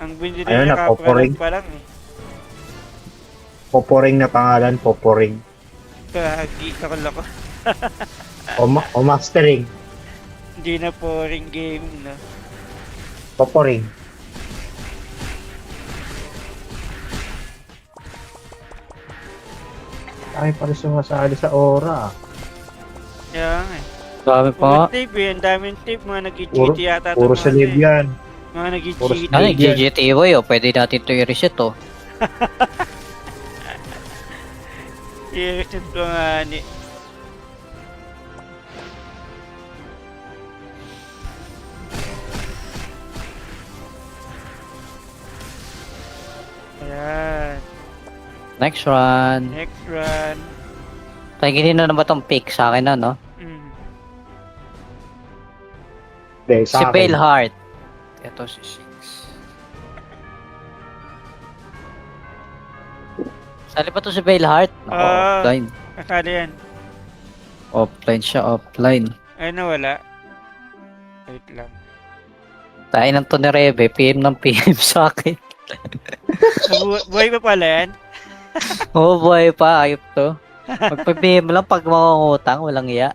ang binili Ayun niya na, Poporing. pa lang eh. Poporing na pangalan, Poporing. Kagi, lako. O Mastering. Hindi na Poring game, no? Poporing. Ay, pala sumasali sa aura. Kaya nga eh. Dami pa nga. Puro tape eh, ang daming tape, mga nag-cheat Puro, yata. to puro mga sa live ano eh. yan. Mga Puro nag-cheat. sa- Ano, GGTY oh, pwede natin ito i-reset oh. I-reset ko nga ni. Ayan. Next run. Next run. Tagilin na naman tong pick sa akin na, no? Mm. Hindi, Si sa akin. Pale Heart. Ito si Six. Sali pa to si Pale Heart? Ako, offline. Akala yan. Offline siya, offline. Ay, nawala. Wait lang. Tayo ng to ni Rebe, PM ng PM sa akin. Buhay pa pala yan? Oo, buhay pa, ayop to. Magpa-PM lang pag mangungutang, walang iya.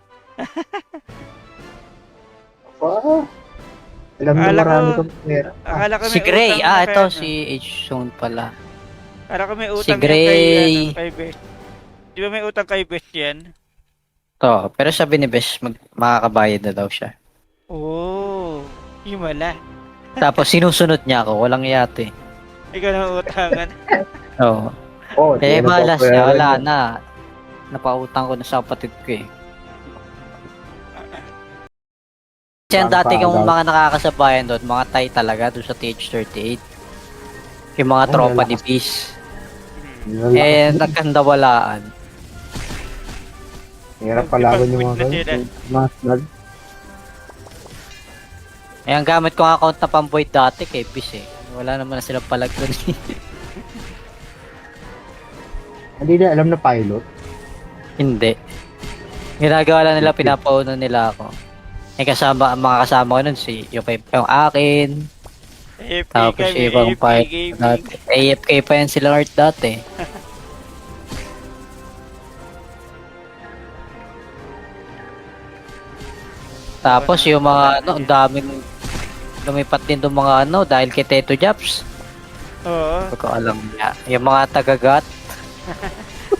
Ah, alam mo Akala marami ko- kang pera. Akala ko may Si Gray, utang na ito kay, si H-Zone pala. Akala ko may si utang yan Gray. kay Best. Di ba may utang kay Best yan? To, pero sabi ni Besh, makakabayad na daw siya. Oo. Yung wala. Tapos sinusunod niya ako, walang yate. Ikaw na utangan. Oo. Oh, Eh, di na malas babayaran niya, wala yun. na. Napautang ko na sa kapatid ko eh. Kasi ang dati kong mga nakakasabayan doon, mga Thai talaga doon sa TH38. Yung mga Oh, tropa lalakas. ni Peace. Yun lang. Eh, nagkandawalaan. Hirap palaban yung mga Pag-quit na ganun. Mas lag. Eh, ang gamit kong account na pamboy dati kay Peace eh. Wala naman na silang palag doon. Hindi na alam na pilot. Hindi. Ginagawa lang nila, pinapauna nila ako. Eh kasama, ang mga kasama ko nun, yung akin, AFK Tapos kami, ibang AFK fight gaming. dati. AFK pa yan sila Art dati. Tapos yung mga ano, ang daming lumipat din ng mga ano dahil kay Teto Japs. Oo, Hindi ko alam niya. Yung mga tagagat.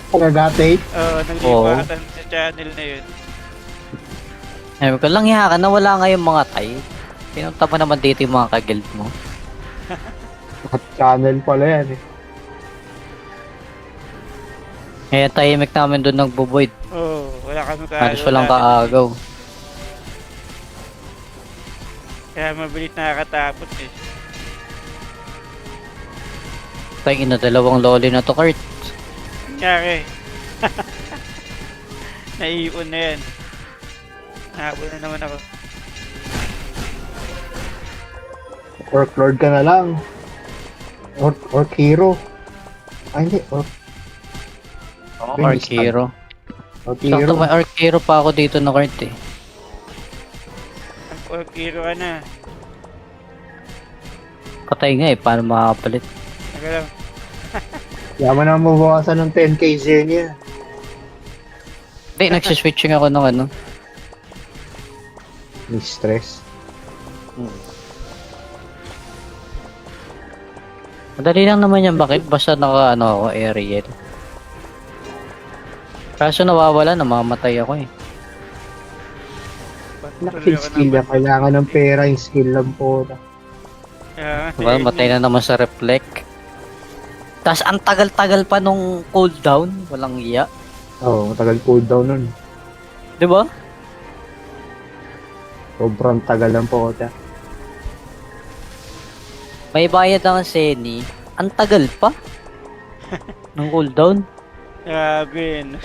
Pagagatate. oo, naglipatan sa channel na yun. Sabi ko lang ka na wala nga yung mga tay. Pinunta mo naman dito yung mga kagild mo. Channel pala yan eh. Kaya tahimik namin doon nagbo-void. Oo, wala kami Halos walang kaagaw. Kaya mabilis nakakatapos eh. Tayo ina, dalawang loli na to, Kurt. Nangyari. Naiipon na yan. Nahabol na naman ako. Orc Lord ka na lang. Orc Hero. Ay hindi, Orc Arc Hero. Orc Sakto Hero. may Arc Hero pa ako dito na Kurt eh. Ang Orkiro ka na. Patay nga eh, paano makakapalit? Naga lang. Yaman na mabawasan ng 10k Xenia. Hindi, nagsiswitching ako ng ano. May stress. Madali lang naman yan, bakit? Basta naka ano ako, aerial. Kaso nawawala, namamatay ako eh. Nakil skill na. Kailangan ng pera yung skill lang po. Kaya nga, Diba, matay na naman sa reflect. Tapos ang tagal-tagal pa nung cooldown, walang iya. Oo, matagal cooldown nun. Diba? Sobrang tagal lang po. May bayad ang Seni, ang tagal pa. Nung cooldown. Grabe yun.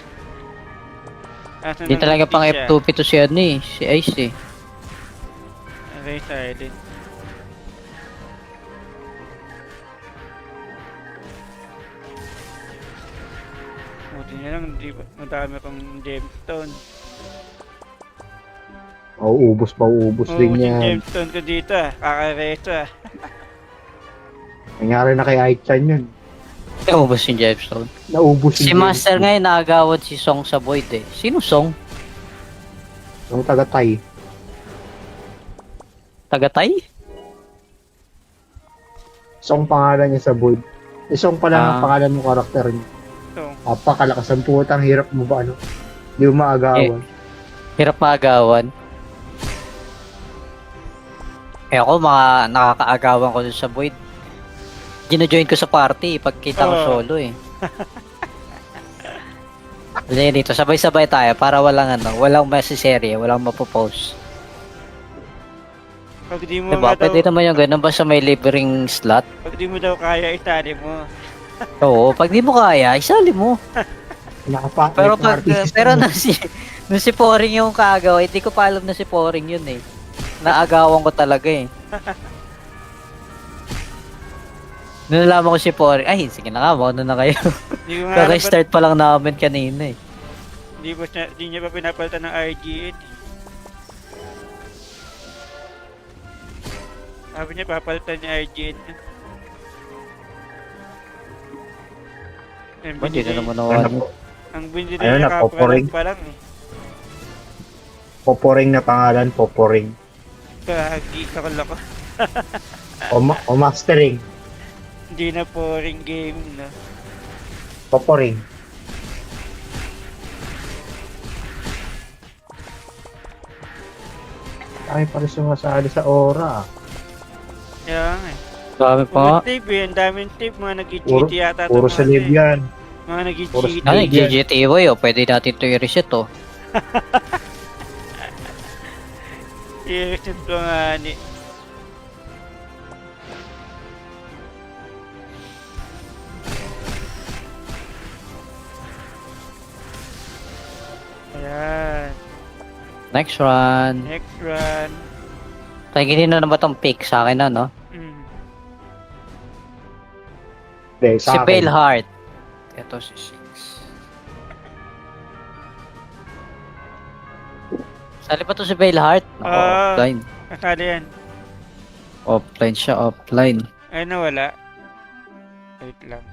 Asan Hindi ang talaga pang siya? F2P to si ano eh, si Ice eh. Okay, silent. Buti na lang, di ba? Madami kang gemstone. Uubos din Yung yan. gemstone ko dito kakareso Nangyari na kay Aichan yun. Naubos yung Gemstone. Naubos Si yung Master ngayon naagawad si Song sa Void eh. Sino Song? Yung taga-Tay. Tagatay? Song pangalan niya sa Void. Song pala ang Ah. pangalan ng karakter niya. So, Apakalakas ang putang, hirap mo ba ano? Di mo maagawan. Hirap maagawan. Eh ako mga nakakaagawan ko dun sa Void. Gina-join ko sa party pagkita ko Oo. solo eh. Hindi dito, sabay-sabay tayo para walang masiserye, walang mapopost. pag di mo Diba? nga daw, Pwede naman yung ganun basta may libreng slot. pag di mo daw kaya itali mo. Oo, pag di mo kaya, isali mo. Pero pag nung si Poring yung kaagaw, hindi ko pa alam na si Poring yun eh. Naagawan ko talaga eh. Nung nalaman ko si Poring, ay sige na nga, mauna na kayo. Di ko nga alam ba't- Kaka-start pa lang namin kanina eh. di niya pa pinapalitan ng RGN. Sabi niya papalitan niya RGN. Ang Ba't di na binili, naman nawan? ang binili Ayun niya na, poporing. pa lang eh. Poporing na pangalan, Poporing. Kagi, kakalako. O Mastering. Hindi na poring game na. Poporing. Ay, pala sumasali sa aura. Kaya nga eh. Dami pa nga. Mga tip eh, ang daming tip, mga nag-cheat Puro- yata. Puro mga sa live eh. yan. Mga Puro nag-cheat. sa Ano, Live yan. GGTY oh, pwede natin ito i-reset oh. I-reset ko nga ni. Ayan. Next run. Next run. Tingin na naman tong pick sa akin na, no? Mm. Hindi, Si sa akin. Pale Heart. Ito si Six. Sali pa to si Pale Heart? Ako, Ah. offline. Kasali yan. Offline siya, offline. Ay, nawala. Wait lang.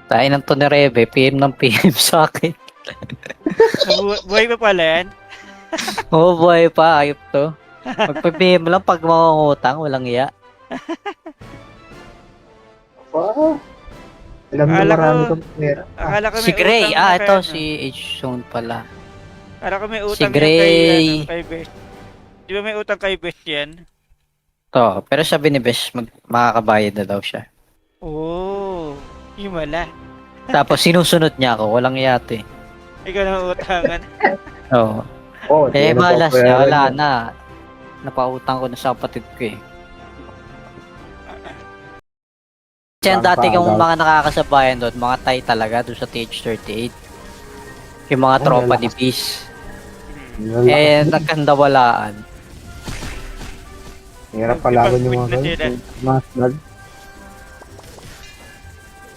Tayo ng to ni Rebe, PM ng PM sa akin. Buhay pa pala yan? Oo, buhay pa, ayop to. Magpa-PM lang pag mangungutang, walang iya. Wow. Alam na Akala marami ko- kang pera. Akala ko may Si Gray, utang na ito, kay, si H-Zone pala. Akala ko may si utang yan Gray. kay Best. Di ba may utang kay Best yan? To, pero sabi ni Besh, makakabayad na daw siya. Oo. Yung wala. Tapos sinusunod niya ako, walang yate. Ikaw na utangan. Oo. Oh, Eh, di na malas babayaran niya, wala mo. na. Napautang ko na sa kapatid ko eh. Kasi ang dati kong mga nakakasabayan doon, mga Thai talaga doon sa TH38. Yung mga Ay, tropa lalakas. ni Peace. Lalakas. Eh, nagkandawalaan. Hirap palaban yung mga Ipag-quit na ganun. Mas lag.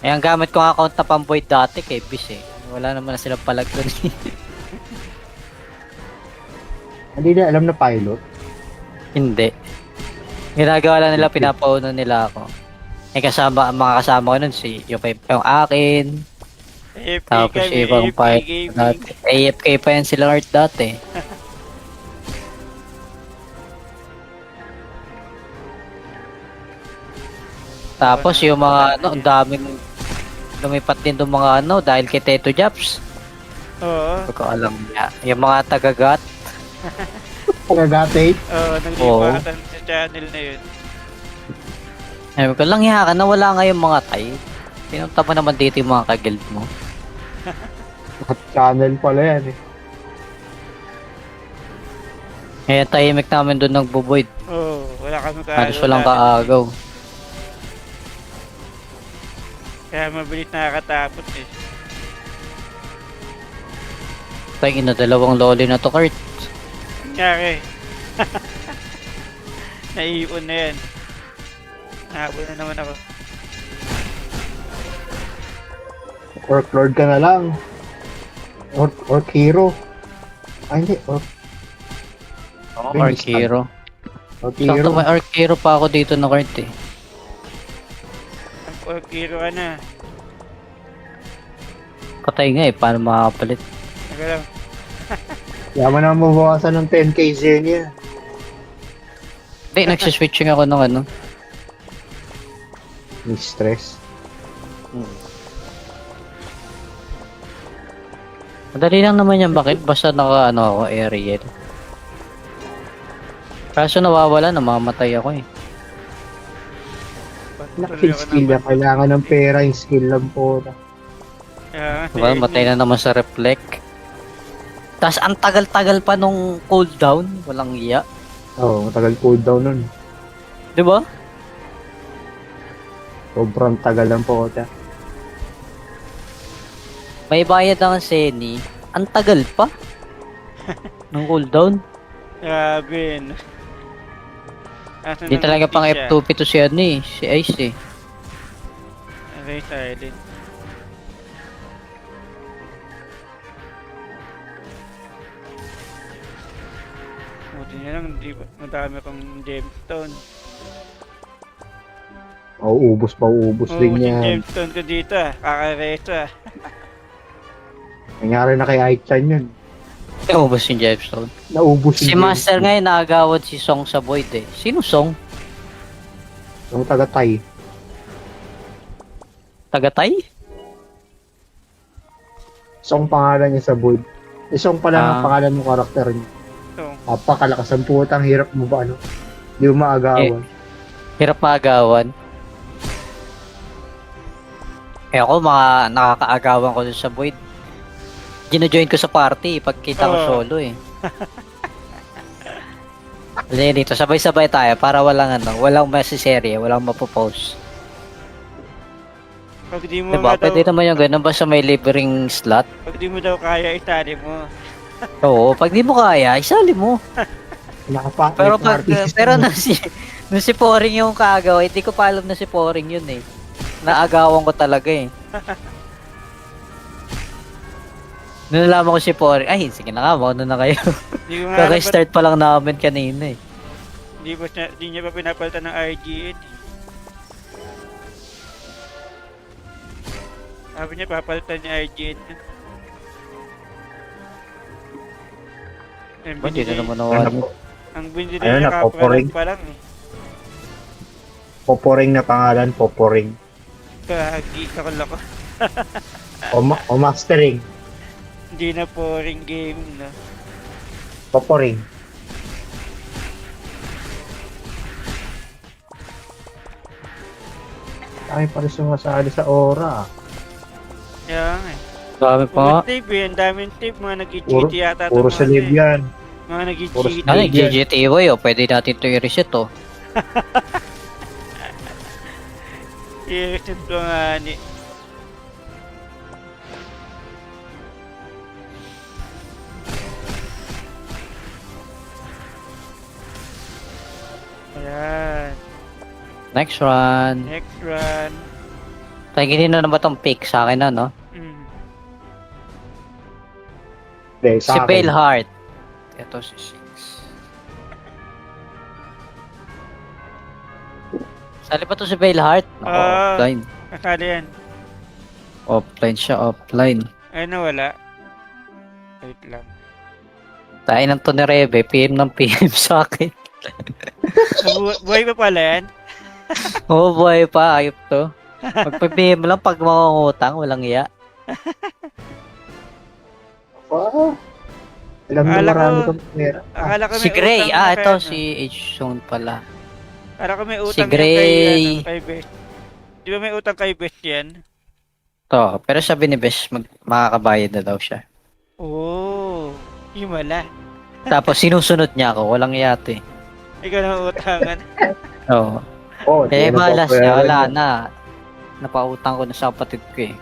Eh, ang gamit ko nga account na pamboy dati kay Peace eh. Wala naman na silang palag doon eh. Hindi na alam na pilot. Hindi. Ginagawa lang nila, pinapaunan nila ako. Eh, kasama, ang mga kasama ko nun, yung akin, AFK tapos kami, yung ibang AFK part gaming. dati. AFK pa yan sila Art dati. Tapos yung mga ano, ang daming lumipat din ng mga ano dahil kay Teto Japs. Oo. Hindi ko alam niya. Yung mga tagagat. Pagagatate. Oo, naglipatan sa channel na yun. Sabi ko lang ka na wala nga yung mga Thai. Pinunta mo naman dito yung mga kagild mo. Channel pala yan eh. Kaya tahimik namin doon nagbo-void. Oo, wala kami Halos walang kaagaw. Kaya mabilis nakakatapos eh. Tayo na dalawang loli na to, Kurt. Nangyari. Naiipon na yan. Nahabol na naman ako. Orc ka na lang. Orc hero. Ay, hindi. Orc Arcero. hero. Sakto may Arcero pa ako dito na Kurt eh. Ang Orkiro ka na. Patay nga eh, paano makakapalit? Naga lang. Yaman na mabawasan ng 10k Xenia. Hindi, nagsiswitching ako ng ano. May stress. Madali lang naman yan, bakit? Basta naka ano ako, aerial. Kaso nawawala, namamatay ako eh. Nakil skill yan. Kailangan ng pera yung skill lang po. Diba, matay na naman sa reflect. Tapos ang tagal-tagal pa nung cooldown, walang iya. Oo, matagal cooldown nun. Diba? Sobrang tagal lang po. May bayad ang Seni. Ang tagal pa. Nung cooldown. Grabe. No? Hindi talaga pang F2P to si ano eh. Si Ice eh. Okay, silent. Buti na lang, di ba? Madami akong gemstone. Ubus din yung yan. gemstone ko dito ah. Kakareso ah. Nangyari na kay Aichan yun. Naubos yung Gemstone. Naubos Si Master ngayon naagawad si Song sa Void eh. Sino Song? Yung taga-Tay. Tagatay? Song pangalan niya sa Void. Song pala ang pangalan ng karakter niya. So, Napakalakas ang putang, hirap mo ba ano? Hindi mo maagawan. Hirap maagawan. Eh ako mga nakakaagawan ko dun sa Void. Gino-join ko sa party pagkita ko solo eh. Kasi dito, sabay-sabay tayo para walang masiserye, walang mapopost. pag di mo Diba? nga daw, Pwede naman yung ganun basta may libreng slot. pag di mo daw kaya, itali mo. Oo, pag di mo kaya, isali mo. Pero pag, pero nung si Poring yung kaagaw, hindi ko pa alam na si Poring yun eh. Naagawan ko talaga eh. Nung nalaman ko si Poring, ay sige na nga, mauna na kayo. Di ko nga alam ba't- Kaka-start pa lang namin kanina eh. Di niya pa pinapalitan ng RGN. Sabi niya papalitan niya RGN. Hindi na naman Ano nawala. po? Ang binili Ayun niya na, kapalan Poporing. pa lang eh. Poporing na pangalan, Poporing. Kagi, kakalako. O mastering, Hindi na Poring game na. Poporing. Ay, pa rin sumasali sa Aura. Kaya nga eh. Dami pa nga. Puro tape eh, ang daming tape, mga Puro, nag-cheat yata. puro itong sa mga live to eh. yan. Mga Puro nag-cheat. sa Ano, live yan. GGTY oh. Pwede natin ito i-reset oh. I-reset ko nga ni. Ayan. Next run. Next run. Tingin na ba tong pick sa akin na, no? Mm. Hindi, Si sa akin. Pale Heart. Ito si Six. Sali pa to si Pale Heart? Oo, Ah. offline. Kasali yan. Offline siya, offline. Ay, nawala. Wait lang. Tayo ng to ni Rebe, PM ng PM sa akin. Buhay pa pala yan? Oo, buhay pa, ayop to. Magpa-PM lang pag mangungutang, walang iya. Wow. Alam na Akala marami ko- kang pera. Akala ko may Si Gray, utang na ito kay ano. si H-Zone pala. Akala ko may utang si yan Gray. kay Best. Di ba may utang kay Best yan? To, pero sabi ni Besh, makakabayad na daw siya. Oo. Himala. Tapos sinusunod niya ako, walang yate. Ikaw na utangan. Oo. Oh, Eh, di na malas babayaran siya, wala mo. na. Napautang ko na sa kapatid ko eh.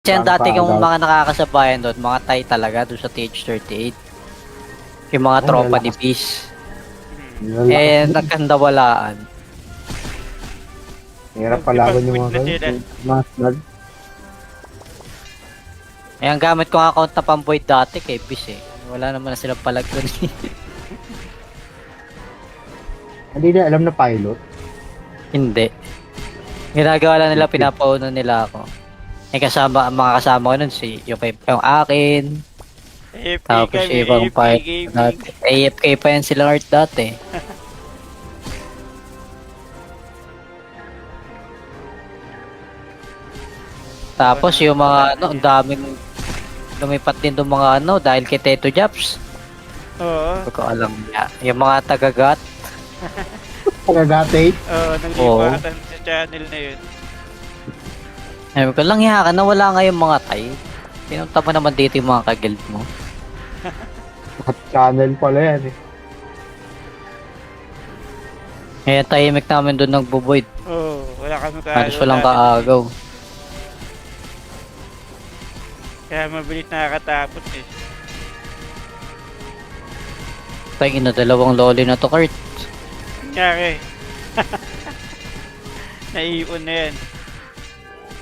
Kasi ang dati kong mga nakakasabayan doon, mga Thai talaga doon sa TH38. Yung mga Oh, tropa lalakas. ni Peace. Lalakas Eh, din. nagkandawalaan. Hirap palaban yung mga Ipag-quit na ganun. Mas Eh, ang gamit ko account na pamboy dati kay Peace eh. Wala naman na silang palag doon eh. Hindi na alam na pilot. Hindi. Ginagawa lang nila, pinapauno nila ako. Eh, kasama, ang mga kasama ko nun, yung akin, AFK tapos kami, ibang AFK part gaming. dati. AFK pa yan sila Art dati. Tapos yung mga ano, ang daming lumipat din ng mga ano dahil kay Teto Japs. Oo. Hindi ko alam niya. Yung mga tagagat. Pagagatate. Oo, naglipatan sa channel na yun. Sabi ko lang ka na wala nga yung mga Thai. Pinunta mo naman dito yung mga kagild mo. At channel pala yan eh. Kaya tahimik namin doon nagbo-void. Oo, wala kami Halos walang kaagaw. Kaya mabilis nakakatapos eh. Tangin na dalawang loli na to, Kurt. Nangyari. Naiipon na yan.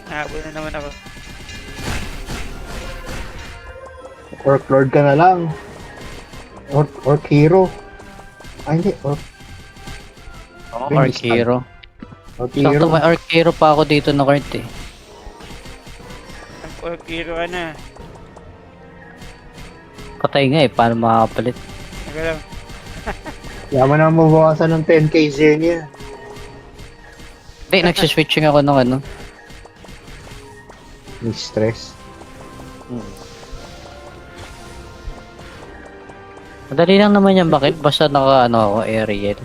Nahabol na naman ako. Orc Lord ka na lang. Orc Hero. Ay, hindi. Orc Arc Hero. Sakto Hero. may Arc Hero pa ako dito na Kurt eh. Ang Orkiro ka na. Patay nga eh, paano makakapalit? Naga lang. Yaman na mabawasan ng 10k Zenia. Hindi, nagsiswitching ako ng ano. May stress. Madali lang naman yan, bakit? Basta naka ano ako, Ariel.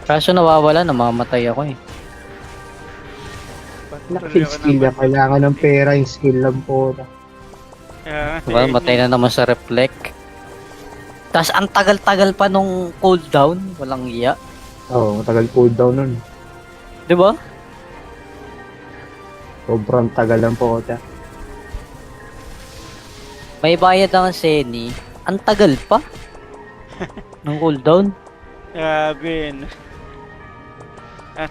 Kaso nawawala, namamatay ako eh. Nakil skill na. Kailangan ng pera yung skill lang po. Diba, matay na naman sa reflect. Tapos ang tagal-tagal pa nung cooldown, walang iya. Oo, matagal cooldown nun. Diba? Sobrang tagal lang po. May bayad ang Seni. Ang tagal pa. Nung cooldown. Grabe.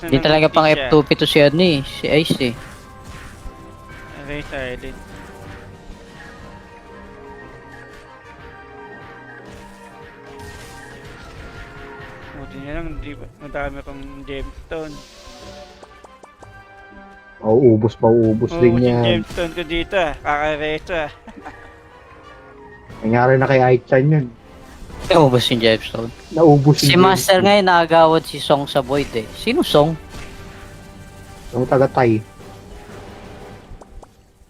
Hindi talaga pang F2P to si ano eh, si Ice eh. Aray silent. Buti na lang, di ba? Madami kong gemstone. Mauubos din Yung yan. gemstone ko dito kakareso Nangyari na kay Aichan yun. Naubos yung gemstone. Naubos Si yung Master ngayon naagawad si Song sa Void eh. Sino Song? Yung taga-Tay.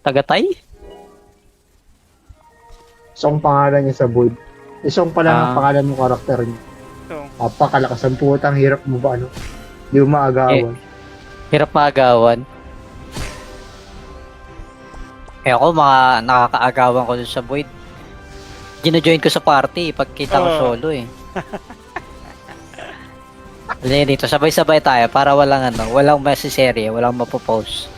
Tagatay? Song pangalan niya sa Void. Song pala ang pangalan ng karakter niya. So, Napakalakas ang putang, hirap mo ba ano? Di mo maagawan. Hirap maagawan. Eh ako nakakaagawan ko dun sa Void. Gino-join ko sa party pagkita ko solo eh. Dali dito, sabay-sabay tayo para walang masiserye, walang mapopost.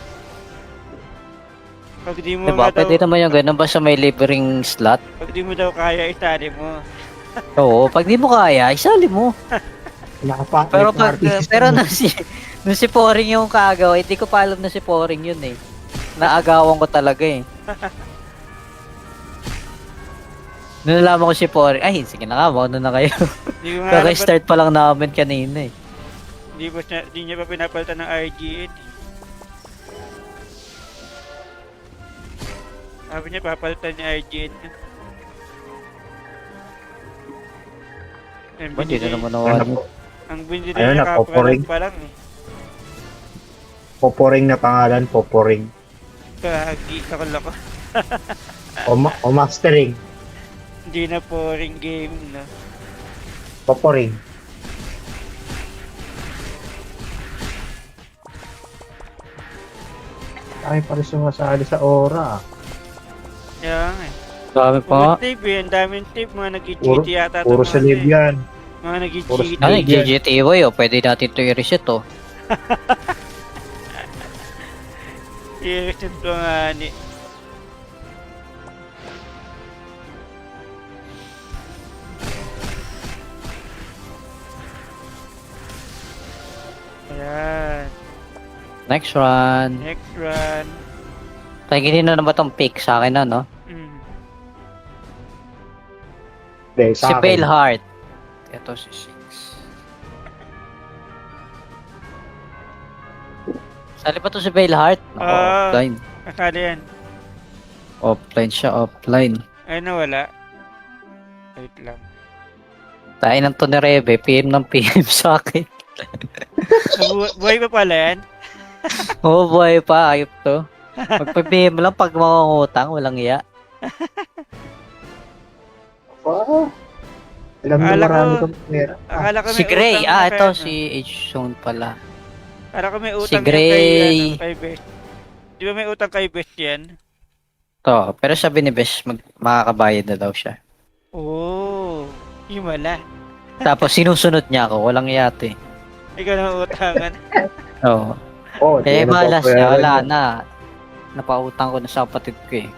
pag di mo Diba? nga daw, Pwede naman yung ganun basta may libreng slot. pag di mo daw kaya, itali mo. Oo, pag di mo kaya, isali mo. Pero nung si Poring yung kaagaw, hindi ko pa alam na si Poring yun eh. Naagawan ko talaga eh. Nung nalaman ko si Poring, ay sige na nga, mauna na kayo. Di ko nga alam ba't- Kaka-start pa lang namin kanina eh. di niya pa pinapalitan ng RGN. Sabi niya papalitan niya RGN. Ang Hindi na binili, naman nawan. ang binili Ayun niya na, Poporing. pa lang eh. Poporing na pangalan, Poporing. Kagi, lako. O Mastering. Hindi na Poring game, no? Poporing. Ay, pala sumasali sa Aura. Kaya nga eh. Dami pa nga. Puro tip eh, ang daming tip, mga nag-cheat Puro- yata. to Puro mga sa live ano eh. yan. Mga nag-cheat. Ano, Yan. GGTY oh, pwede natin ito i-reset oh. I-reset ko nga ni. Ayan. Next run. Next run. Tingin na naman tong pick sa akin na, no? Mm. Hindi, Si sa akin. Pale Heart. Ito si Six. Sali pa to si Pale Heart? Ako, offline. Akala yan. Offline siya, offline. Ay, nawala. Wait lang. Tayo ng to ni Rebe, PM ng PM sa akin. Buhay pa pala yan? Oo, buhay pa, ayop to. Magpa-PM lang pag mangungutang, walang iya. Wow. Alam mo Akala marami ko- kang pera. Akala ko may Si Gray, utang na ito kay, si H-Zone pala. Akala ko may si utang yan Gray. kay Best. Di ba may utang kay Best yan? To, pero sabi ni Besh, makakabayad na daw siya. Oo. Himala. Tapos sinusunod niya ako, walang yate. Ikaw na utangan. Oo. Oh, Eh, di na malas babayaran niya, wala yun. na. Napautang ko na sa kapatid ko eh.